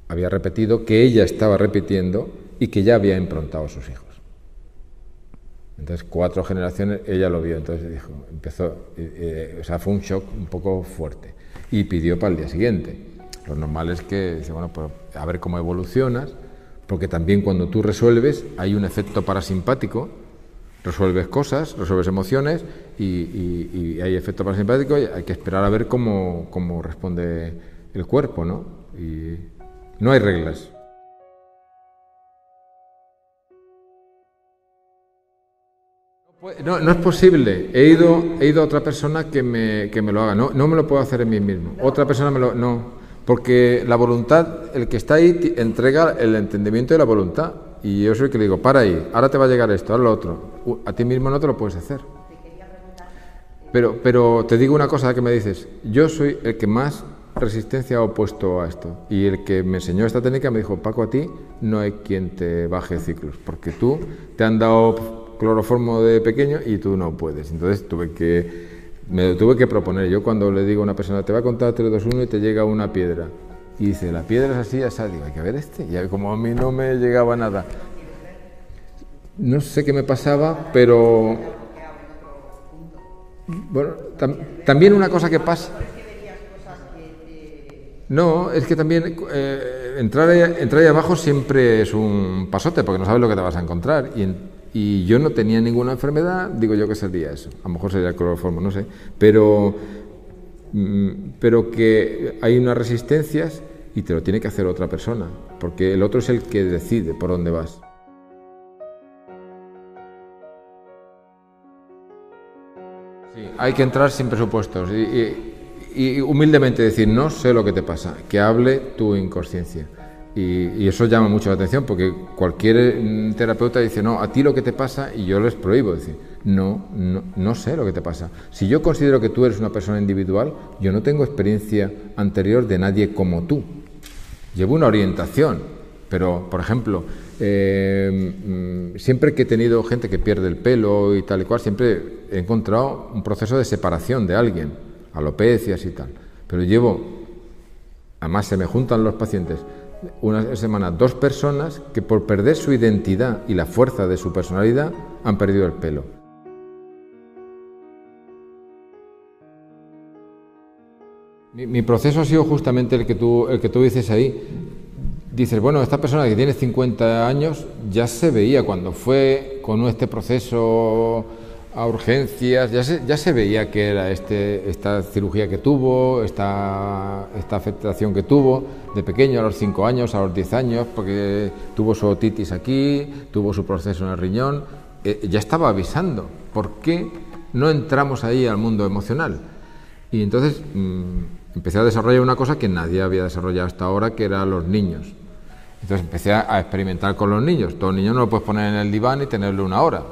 había repetido, que ella estaba repitiendo y que ya había improntado a sus hijos. Entonces 4 generaciones ella lo vio, entonces dijo, o sea, fue un shock un poco fuerte y pidió para el día siguiente. Lo normal es que dice, bueno, pues a ver cómo evolucionas, porque también cuando tú resuelves hay un efecto parasimpático, resuelves cosas, resuelves emociones y hay efecto parasimpático y hay que esperar a ver cómo responde el cuerpo, ¿no? Y no hay reglas. No es posible. He ido a otra persona que me lo haga. No me lo puedo hacer en mí mismo. Otra persona no. Porque la voluntad, el que está ahí, entrega el entendimiento de la voluntad. Y yo soy el que le digo, para ahí, ahora te va a llegar esto, ahora lo otro. A ti mismo no te lo puedes hacer. Pero te digo una cosa que me dices. Yo soy el que más resistencia ha opuesto a esto. Y el que me enseñó esta técnica me dijo, Paco, a ti no hay quien te baje ciclos. Porque tú te han dado cloroformo de pequeño y tú no puedes. Entonces me tuve que proponer. Yo cuando le digo a una persona, te va a contar 3, 2, 1 y te llega una piedra. Y dice, la piedra es así, así. Digo, hay que ver este. Y como a mí no me llegaba nada. No sé qué me pasaba, pero... Bueno, también una cosa que pasa... No, es que también entrar ahí abajo siempre es un pasote, porque no sabes lo que te vas a encontrar. Y yo no tenía ninguna enfermedad, digo yo que sería eso, a lo mejor sería el cloroformo, no sé, pero que hay unas resistencias y te lo tiene que hacer otra persona, porque el otro es el que decide por dónde vas. Sí, hay que entrar sin presupuestos y humildemente decir, no sé lo que te pasa, que hable tu inconsciencia. Y eso llama mucho la atención, porque cualquier terapeuta dice, no, a ti lo que te pasa, y yo les prohíbo decir, no sé lo que te pasa. Si yo considero que tú eres una persona individual, yo no tengo experiencia anterior de nadie como tú. Llevo una orientación, pero, por ejemplo, siempre que he tenido gente que pierde el pelo y tal y cual, siempre he encontrado un proceso de separación de alguien, alopecias y tal. Pero además se me juntan los pacientes, una semana 2 personas que por perder su identidad y la fuerza de su personalidad han perdido el pelo. Mi proceso ha sido justamente el que tú dices ahí. Dices, bueno, esta persona que tiene 50 años ya se veía cuando fue con este proceso a urgencias, ya se veía que era esta cirugía que tuvo, esta afectación que tuvo de pequeño, a los 5 años, a los 10 años, porque tuvo su otitis aquí, tuvo su proceso en el riñón, ya estaba avisando. ¿Por qué no entramos ahí al mundo emocional? Y entonces empecé a desarrollar una cosa que nadie había desarrollado hasta ahora, que eran los niños. Entonces empecé a experimentar con los niños. Todo niño no lo puedes poner en el diván y tenerlo 1 hora.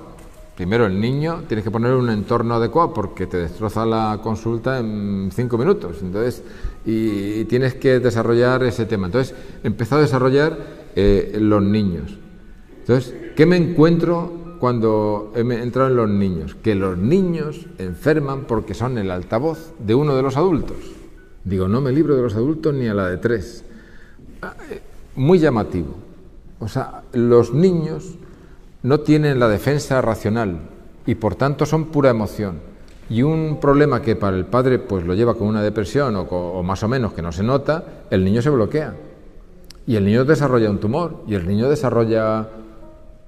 Primero el niño tienes que ponerle un entorno adecuado porque te destroza la consulta en 5 minutos. Entonces, y tienes que desarrollar ese tema. Entonces empecé a desarrollar los niños. Entonces, ¿qué me encuentro cuando he entrado en los niños? Que los niños enferman porque son el altavoz de uno de los adultos. Digo, no me libro de los adultos ni a la de 3. Muy llamativo. O sea, los niños no tienen la defensa racional y por tanto son pura emoción. Y un problema que para el padre pues lo lleva con una depresión o más o menos que no se nota, el niño se bloquea. Y el niño desarrolla un tumor y el niño desarrolla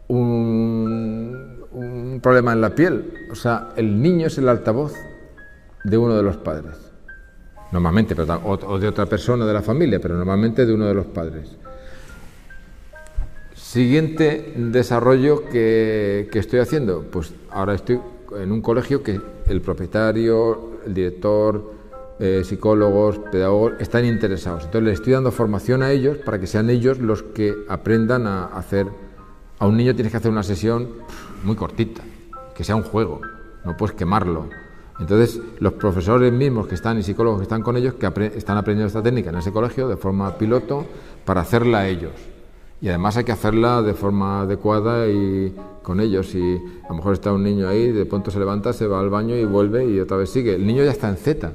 un problema en la piel. O sea, el niño es el altavoz de uno de los padres. Normalmente, o de otra persona de la familia, pero normalmente de uno de los padres. Siguiente desarrollo que estoy haciendo, pues ahora estoy en un colegio que el propietario, el director, psicólogos, pedagogos están interesados. Entonces les estoy dando formación a ellos para que sean ellos los que aprendan a hacer. A un niño tienes que hacer una sesión muy cortita, que sea un juego, no puedes quemarlo. Entonces los profesores mismos que están y psicólogos que están con ellos, que están aprendiendo esta técnica en ese colegio de forma piloto para hacerla a ellos. Y además hay que hacerla de forma adecuada y con ellos. Y a lo mejor está un niño ahí, de pronto se levanta, se va al baño y vuelve y otra vez sigue. El niño ya está en Z.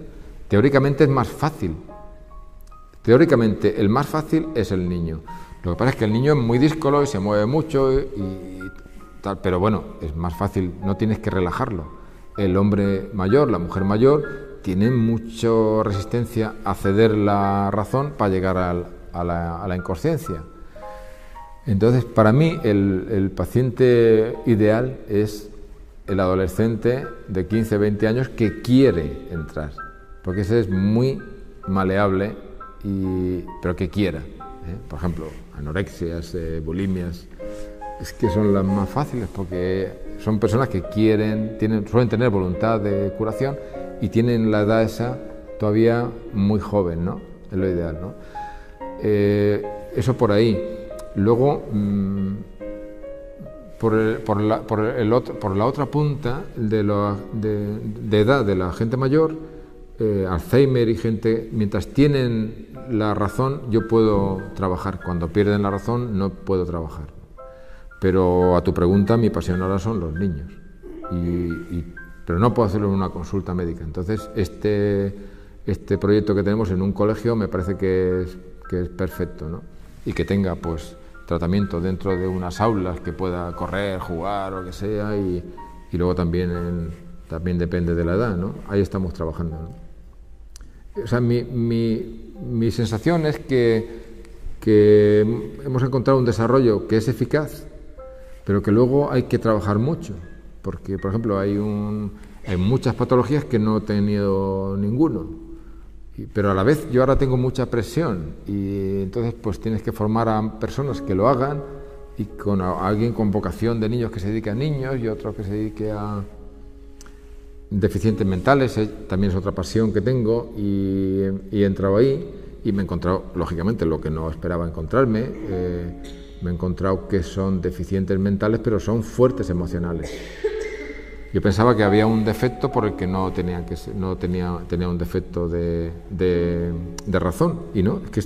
Teóricamente es más fácil. Teóricamente el más fácil es el niño. Lo que pasa es que el niño es muy díscolo y se mueve mucho y tal. Pero bueno, es más fácil, no tienes que relajarlo. El hombre mayor, la mujer mayor, tienen mucha resistencia a ceder la razón para llegar a la inconsciencia. Entonces, para mí, el paciente ideal es el adolescente de 15, 20 años que quiere entrar, porque ese es muy maleable, pero que quiera. Por ejemplo, anorexias, bulimias, es que son las más fáciles, porque son personas que quieren, suelen tener voluntad de curación y tienen la edad esa todavía muy joven, ¿no? Es lo ideal, ¿no? Eso por ahí. Luego, por la otra punta de edad de la gente mayor, Alzheimer y gente, mientras tienen la razón, yo puedo trabajar. Cuando pierden la razón, no puedo trabajar. Pero a tu pregunta, mi pasión ahora son los niños. Pero no puedo hacerlo en una consulta médica. Entonces, este proyecto que tenemos en un colegio me parece que es perfecto, ¿no? Y que tenga, pues, tratamiento dentro de unas aulas, que pueda correr, jugar o que sea, y luego también depende de la edad, ¿no? Ahí estamos trabajando, ¿no? O sea, mi sensación es que hemos encontrado un desarrollo que es eficaz, pero que luego hay que trabajar mucho, porque, por ejemplo, hay muchas patologías que no he tenido ninguno. Pero a la vez yo ahora tengo mucha presión y entonces pues tienes que formar a personas que lo hagan y con alguien con vocación de niños que se dedique a niños y otro que se dedique a deficientes mentales, también es otra pasión que tengo y he entrado ahí y me he encontrado, lógicamente, lo que no esperaba encontrarme. Me he encontrado que son deficientes mentales, pero son fuertes emocionales. Yo pensaba que había un defecto por el que no tenían que ser, tenía un defecto de razón, y no, es que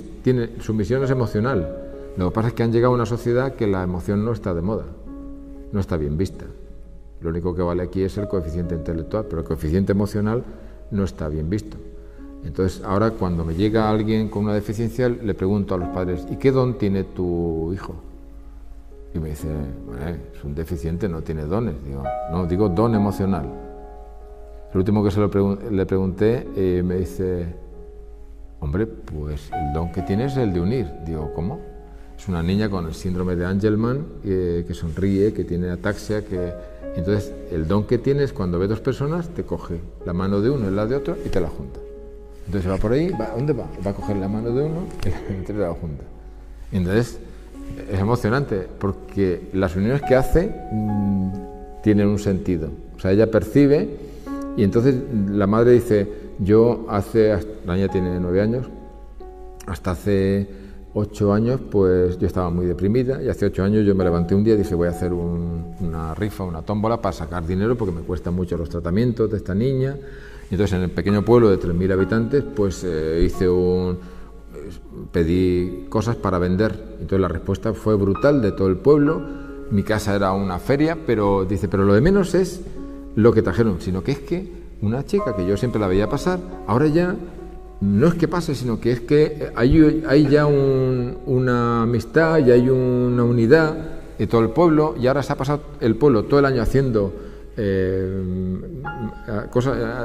su misión es emocional. Lo que pasa es que han llegado a una sociedad que la emoción no está de moda, no está bien vista. Lo único que vale aquí es el coeficiente intelectual, pero el coeficiente emocional no está bien visto. Entonces, ahora cuando me llega alguien con una deficiencia, le pregunto a los padres: ¿y qué don tiene tu hijo? Y me dice: es un deficiente, no tiene dones. Digo, no, digo don emocional. El último que le pregunté, me dice: hombre, pues el don que tiene es el de unir. Digo, ¿cómo? Es una niña con el síndrome de Angelman, que sonríe, que tiene ataxia, entonces el don que tiene es cuando ve dos personas, te coge la mano de uno y la de otro y te la junta. Entonces va por ahí, ¿dónde va? Va a coger la mano de uno y la junta. Y entonces es emocionante, porque las uniones que hace tienen un sentido. O sea, ella percibe, y entonces la madre dice: la niña tiene 9 años, hasta hace 8 años pues yo estaba muy deprimida, y hace 8 años yo me levanté un día y dije: voy a hacer una rifa, una tómbola para sacar dinero, porque me cuestan mucho los tratamientos de esta niña. Y entonces, en el pequeño pueblo de 3.000 habitantes, pues pedí cosas para vender. Entonces la respuesta fue brutal de todo el pueblo. Mi casa era una feria, pero lo de menos es lo que trajeron, sino que es que una chica que yo siempre la veía pasar, ahora ya no es que pase, sino que es que hay ya una amistad, ya hay una unidad de todo el pueblo, y ahora se ha pasado el pueblo todo el año haciendo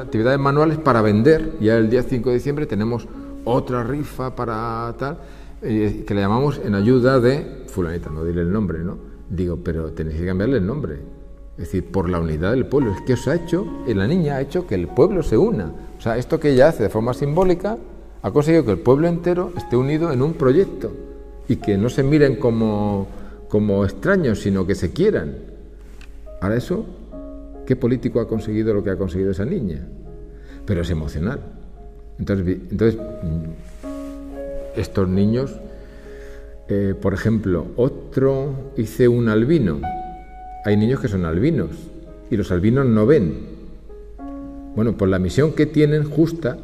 actividades manuales para vender. Ya el día 5 de diciembre tenemos otra rifa para tal, que le llamamos en ayuda de fulanita, no diré el nombre, ¿no? Digo, pero tenéis que cambiarle el nombre. Es decir, por la unidad del pueblo. Es que la niña ha hecho que el pueblo se una. O sea, esto que ella hace de forma simbólica ha conseguido que el pueblo entero esté unido en un proyecto, y que no se miren como extraños, sino que se quieran. Ahora eso, ¿qué político ha conseguido lo que ha conseguido esa niña? Pero es emocional. Entonces estos niños, por ejemplo, hice un albino. Hay niños que son albinos, y los albinos no ven. Bueno, pues la misión que tienen justa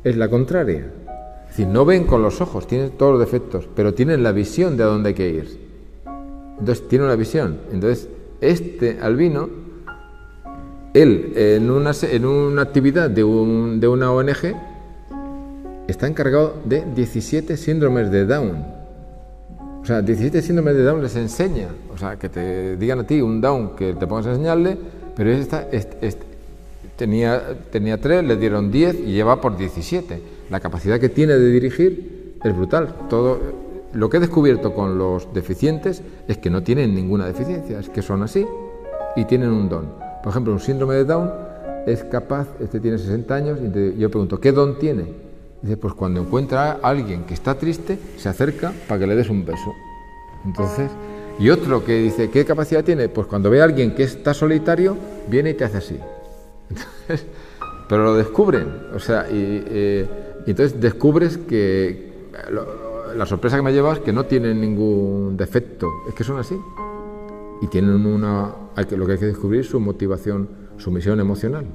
es la contraria. Es decir, no ven con los ojos, tienen todos los defectos, pero tienen la visión de a dónde hay que ir. Entonces tiene una visión. Entonces este albino, él en una actividad de una ONG, está encargado de 17 síndromes de Down. O sea, 17 síndromes de Down les enseña. O sea, que te digan a ti un Down que te pongas a enseñarle, pero tenía 3, le dieron 10 y lleva por 17. La capacidad que tiene de dirigir es brutal. Todo lo que he descubierto con los deficientes es que no tienen ninguna deficiencia, es que son así y tienen un don. Por ejemplo, un síndrome de Down es capaz, tiene 60 años, y yo pregunto: ¿qué don tiene? Dice: pues cuando encuentra a alguien que está triste, se acerca para que le des un beso. Entonces, y otro que dice: ¿qué capacidad tiene? Pues cuando ve a alguien que está solitario, viene y te hace así. Entonces, pero lo descubren, o sea, y entonces descubres que la sorpresa que me lleva es que no tienen ningún defecto, es que son así, y tienen lo que hay que descubrir es su motivación, su misión emocional.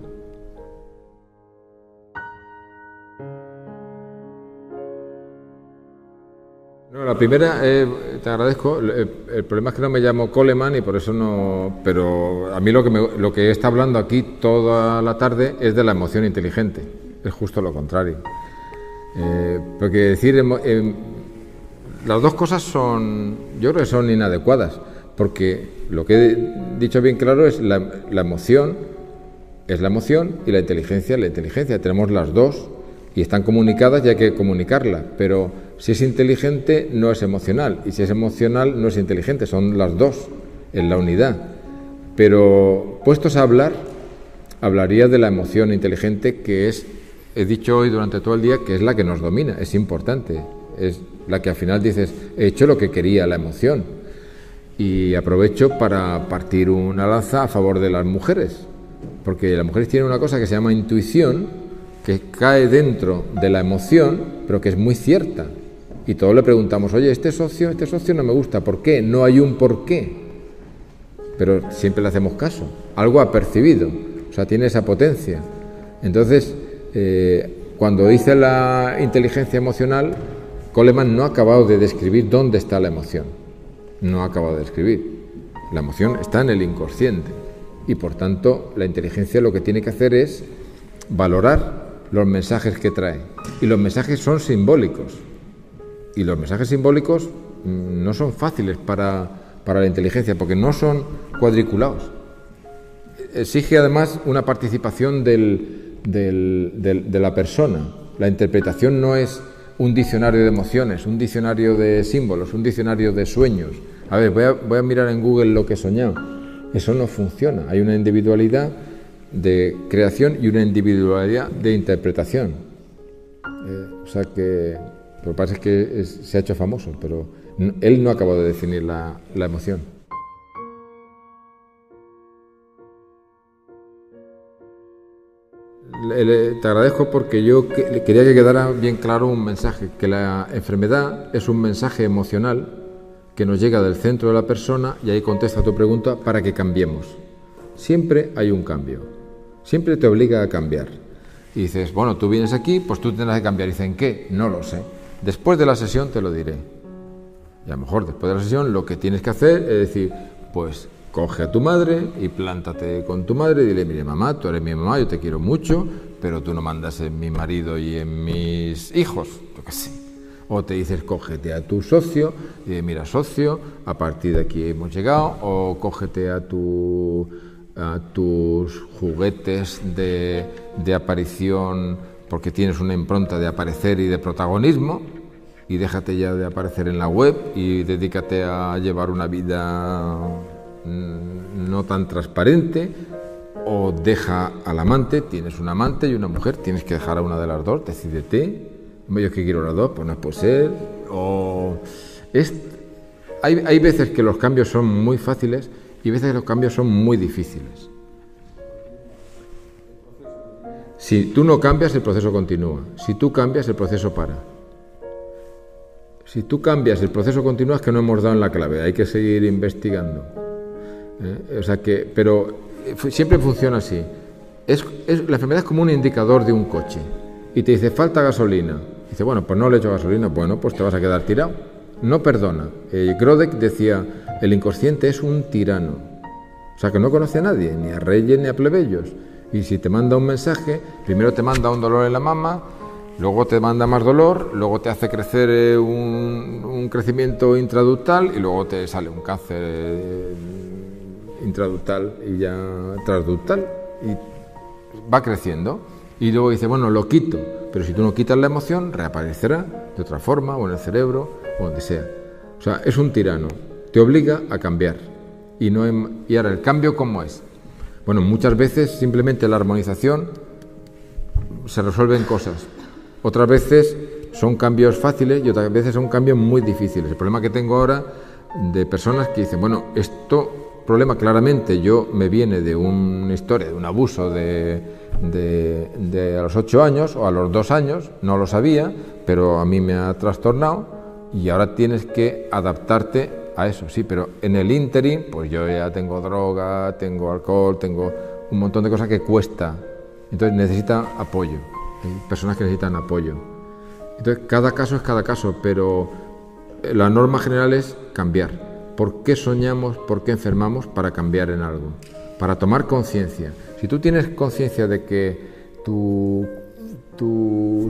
No, la primera, te agradezco. El problema es que no me llamo Coleman y por eso no. Pero a mí lo que está hablando aquí toda la tarde es de la emoción inteligente. Es justo lo contrario. Porque decir las dos cosas yo creo que son inadecuadas, porque lo que he dicho bien claro es la emoción es la emoción, y la inteligencia es la inteligencia. Tenemos las dos y están comunicadas y hay que comunicarlas, pero si es inteligente no es emocional, y si es emocional no es inteligente, son las dos en la unidad. Pero puestos a hablar, hablaría de la emoción inteligente, que he dicho hoy durante todo el día, que es la que nos domina, es importante, es la que al final dices: he hecho lo que quería, la emoción. Y aprovecho para partir una lanza a favor de las mujeres, porque las mujeres tienen una cosa que se llama intuición, que cae dentro de la emoción, pero que es muy cierta. Y todos le preguntamos, oye, este socio no me gusta, ¿por qué? No hay un por qué. Pero siempre le hacemos caso. Algo ha percibido, o sea, tiene esa potencia. Entonces, cuando dice la inteligencia emocional, Coleman no ha acabado de describir dónde está la emoción. No ha acabado de describir. La emoción está en el inconsciente. Y por tanto, la inteligencia lo que tiene que hacer es valorar los mensajes que trae. Y los mensajes son simbólicos. Y los mensajes simbólicos no son fáciles para la inteligencia, porque no son cuadriculados. Exige además una participación de la persona. La interpretación no es un diccionario de emociones, un diccionario de símbolos, un diccionario de sueños. A ver, voy a mirar en Google lo que he soñado. Eso no funciona. Hay una individualidad de creación y una individualidad de interpretación. O sea que, lo que pasa es que se ha hecho famoso, pero él no acabó de definir la emoción. Te agradezco porque yo quería que quedara bien claro un mensaje, que la enfermedad es un mensaje emocional que nos llega del centro de la persona y ahí contesta tu pregunta para que cambiemos. Siempre hay un cambio, siempre te obliga a cambiar. Y dices, bueno, tú vienes aquí, pues tú tendrás que cambiar. Y dicen, ¿qué? No lo sé. Después de la sesión te lo diré. Y a lo mejor después de la sesión lo que tienes que hacer es decir, pues coge a tu madre y plántate con tu madre y dile, mire mamá, tú eres mi mamá, yo te quiero mucho, pero tú no mandas en mi marido y en mis hijos, yo qué sé. O te dices, cógete a tu socio y dile, mira socio, a partir de aquí hemos llegado, o cógete a tus juguetes de aparición porque tienes una impronta de aparecer y de protagonismo y déjate ya de aparecer en la web y dedícate a llevar una vida no tan transparente, o deja al amante, tienes un amante y una mujer, tienes que dejar a una de las dos, decídete, yo es que quiero las dos, pues no puede ser, hay veces que los cambios son muy fáciles y veces que los cambios son muy difíciles. Si tú no cambias, el proceso continúa. Si tú cambias, el proceso para. Si tú cambias, el proceso continúa, es que no hemos dado en la clave, hay que seguir investigando. O sea que, pero siempre funciona así. La enfermedad es como un indicador de un coche y te dice, falta gasolina. Dice, bueno, pues no le echo gasolina, bueno, pues te vas a quedar tirado. No perdona. Grodek decía, el inconsciente es un tirano. O sea que no conoce a nadie, ni a reyes ni a plebeyos. Y si te manda un mensaje, primero te manda un dolor en la mama, luego te manda más dolor, luego te hace crecer un crecimiento intraductal y luego te sale un cáncer intraductal y ya transductal y va creciendo. Y luego dice, bueno, lo quito, pero si tú no quitas la emoción, reaparecerá de otra forma, o en el cerebro, o donde sea. O sea, es un tirano, te obliga a cambiar. Y ahora, ¿el cambio cómo es? Bueno, muchas veces simplemente la armonización se resuelven cosas. Otras veces son cambios fáciles y otras veces son cambios muy difíciles. El problema que tengo ahora de personas que dicen, bueno, problema claramente yo me viene de una historia, de un abuso de a los 8 años o a los 2 años, no lo sabía, pero a mí me ha trastornado y ahora tienes que adaptarte a eso, sí, pero en el ínterin, pues yo ya tengo droga, tengo alcohol, tengo un montón de cosas que cuesta, entonces necesita apoyo, hay personas que necesitan apoyo. Entonces cada caso es cada caso, pero la norma general es cambiar. ¿Por qué soñamos? ¿Por qué enfermamos? Para cambiar en algo, para tomar conciencia. Si tú tienes conciencia de que tu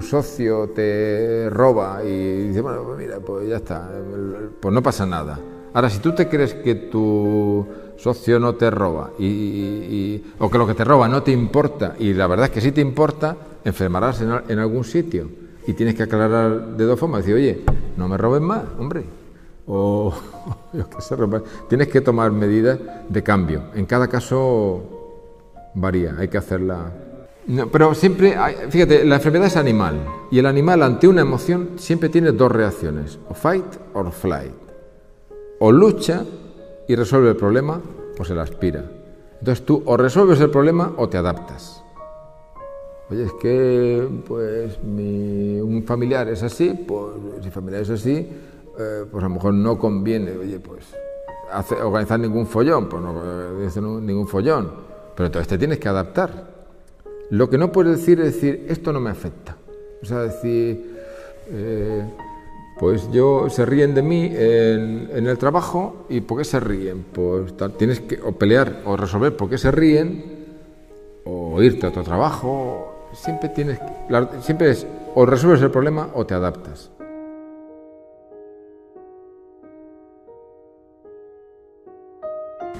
socio te roba y dices, bueno, pues mira, pues ya está, pues no pasa nada. Ahora, si tú te crees que tu socio no te roba o que lo que te roba no te importa, y la verdad es que sí te importa, enfermarás en algún sitio y tienes que aclarar de dos formas, decir, oye, no me robes más, hombre, o yo qué sé, tienes que tomar medidas de cambio. En cada caso varía, hay que hacerla. No, pero siempre, fíjate, la enfermedad es animal y el animal ante una emoción siempre tiene dos reacciones, o fight or flight, o lucha y resuelve el problema o se la aspira. Entonces tú o resuelves el problema o te adaptas. Oye, es que pues un familiar es así, pues si familiar es así, pues a lo mejor no conviene, oye, pues organizar ningún follón, pues no, ningún follón, pero entonces te tienes que adaptar. Lo que no puedes decir es decir, esto no me afecta. O sea, decir, pues se ríen de mí en el trabajo, ¿y por qué se ríen? Pues tienes que o pelear o resolver por qué se ríen, o irte a otro trabajo. Siempre es o resuelves el problema o te adaptas.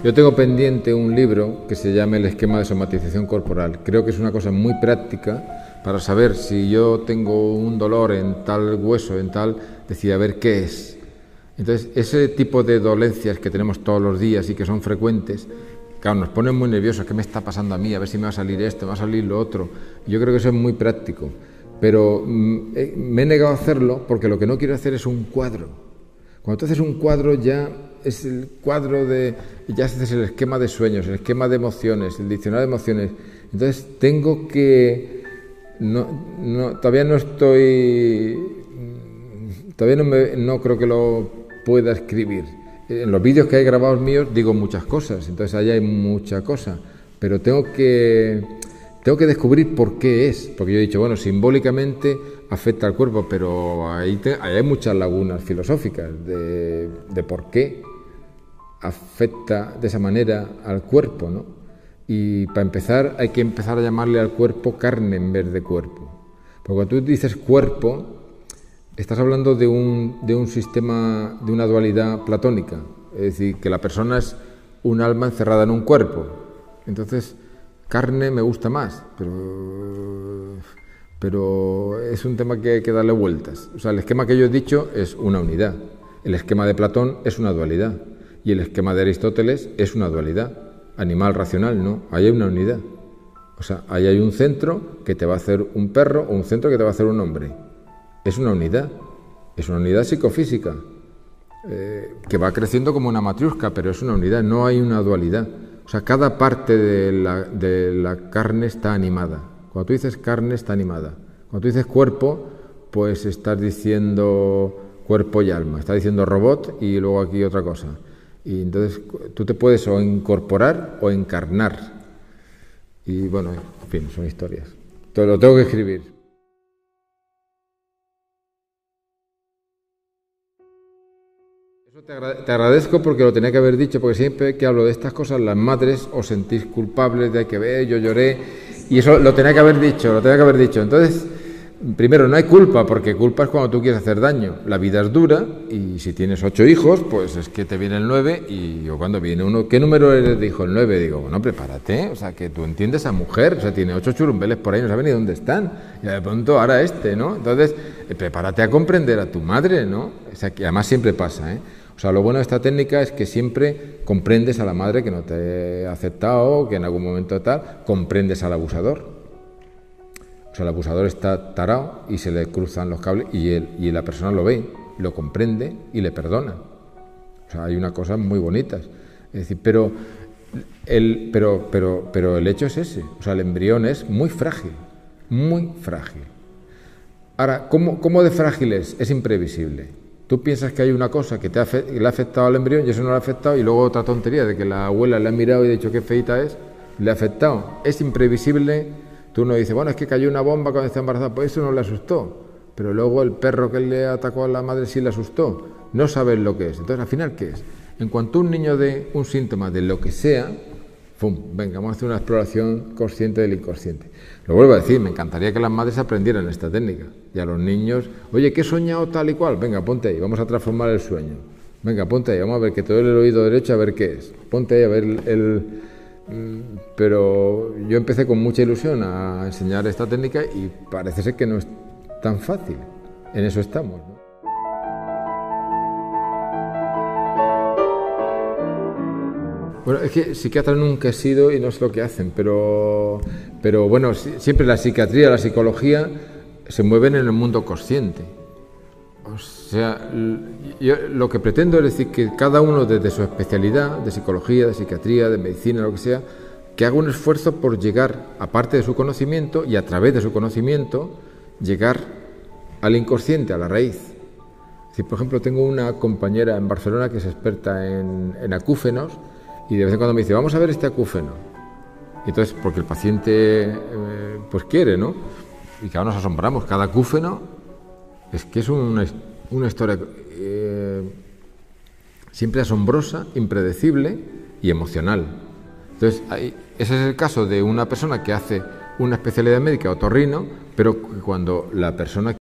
Yo tengo pendiente un libro que se llama El esquema de somatización corporal. Creo que es una cosa muy práctica para saber si yo tengo un dolor en tal hueso, decir, a ver qué es. Entonces, ese tipo de dolencias que tenemos todos los días y que son frecuentes, claro, nos ponen muy nerviosos. ¿Qué me está pasando a mí? A ver si me va a salir esto, me va a salir lo otro. Yo creo que eso es muy práctico. Pero me he negado a hacerlo porque lo que no quiero hacer es un cuadro. Cuando tú haces un cuadro ya es el cuadro ya haces el esquema de sueños, el esquema de emociones, el diccionario de emociones. Entonces tengo que... todavía no estoy... Todavía no creo que lo pueda escribir. En los vídeos que hay grabados míos digo muchas cosas, entonces allá hay mucha cosa, pero tengo que descubrir por qué es, porque yo he dicho, bueno, simbólicamente afecta al cuerpo, pero ahí hay muchas lagunas filosóficas de por qué afecta de esa manera al cuerpo, ¿no? Y para empezar hay que empezar a llamarle al cuerpo carne en vez de cuerpo, porque cuando tú dices cuerpo estás hablando de un sistema, de una dualidad platónica, es decir, que la persona es un alma encerrada en un cuerpo. Entonces, carne me gusta más, pero es un tema que hay que darle vueltas. O sea, el esquema que yo he dicho es una unidad, el esquema de Platón es una dualidad y el esquema de Aristóteles es una dualidad, animal racional, no, ahí hay una unidad. O sea, ahí hay un centro que te va a hacer un perro o un centro que te va a hacer un hombre. Es una unidad psicofísica que va creciendo como una matriusca, pero es una unidad, no hay una dualidad. O sea, cada parte de la carne está animada. Cuando tú dices carne, está animada. Cuando tú dices cuerpo, pues estás diciendo cuerpo y alma, estás diciendo robot y luego aquí otra cosa. Y entonces tú te puedes o incorporar o encarnar. Y bueno, en fin, son historias. Entonces lo tengo que escribir. Te agradezco porque lo tenía que haber dicho, porque siempre que hablo de estas cosas, las madres os sentís culpables de que ve, yo lloré, y eso lo tenía que haber dicho, Entonces, primero, no hay culpa, porque culpa es cuando tú quieres hacer daño. La vida es dura, y si tienes 8 hijos, pues es que te viene el 9, y yo cuando viene uno, ¿qué número eres de hijo? El 9, digo, bueno, prepárate, o sea, que tú entiendes a mujer, o sea, tiene 8 churumbeles por ahí, no sabe ni dónde están, y de pronto ahora ¿no? Entonces, prepárate a comprender a tu madre, ¿no? O sea, que además siempre pasa, O sea, lo bueno de esta técnica es que siempre comprendes a la madre que no te ha aceptado, que en algún momento tal, comprendes al abusador. O sea, el abusador está tarao y se le cruzan los cables y la persona lo ve, lo comprende y le perdona. O sea, hay unas cosas muy bonitas. Es decir, pero el hecho es ese. O sea, el embrión es muy frágil, muy frágil. Ahora, ¿cómo de frágil es? Es imprevisible. Tú piensas que hay una cosa que le ha afectado al embrión y eso no le ha afectado, y luego otra tontería de que la abuela le ha mirado y ha dicho qué feita es, le ha afectado. Es imprevisible. Tú no dices, bueno, es que cayó una bomba cuando está embarazada, pues eso no le asustó. Pero luego el perro que le atacó a la madre sí le asustó. No sabes lo que es. Entonces, al final, ¿qué es? En cuanto un niño dé un síntoma de lo que sea, ¡pum! Venga, vamos a hacer una exploración consciente del inconsciente. Lo vuelvo a decir, me encantaría que las madres aprendieran esta técnica. Y a los niños, oye, ¿qué he soñado tal y cual? Venga, ponte ahí, vamos a transformar el sueño. Venga, ponte ahí, vamos a ver que te duele el oído derecho, a ver qué es. Ponte ahí a ver Pero yo empecé con mucha ilusión a enseñar esta técnica y parece ser que no es tan fácil. En eso estamos, ¿no? Bueno, es que psiquiatra nunca he sido y no sé lo que hacen, pero bueno, siempre la psiquiatría, la psicología se mueven en el mundo consciente. O sea, yo lo que pretendo es decir que cada uno desde su especialidad, de psicología, de psiquiatría, de medicina, lo que sea, que haga un esfuerzo por llegar, aparte de su conocimiento y a través de su conocimiento, llegar al inconsciente, a la raíz. Si, por ejemplo, tengo una compañera en Barcelona que es experta en acúfenos y de vez en cuando me dice, vamos a ver este acúfeno. Y entonces, porque el paciente pues quiere, ¿no? Y que ahora nos asombramos, cada acúfeno es que es una historia siempre asombrosa, impredecible y emocional. Entonces, ese es el caso de una persona que hace una especialidad médica, otorrino, pero cuando la persona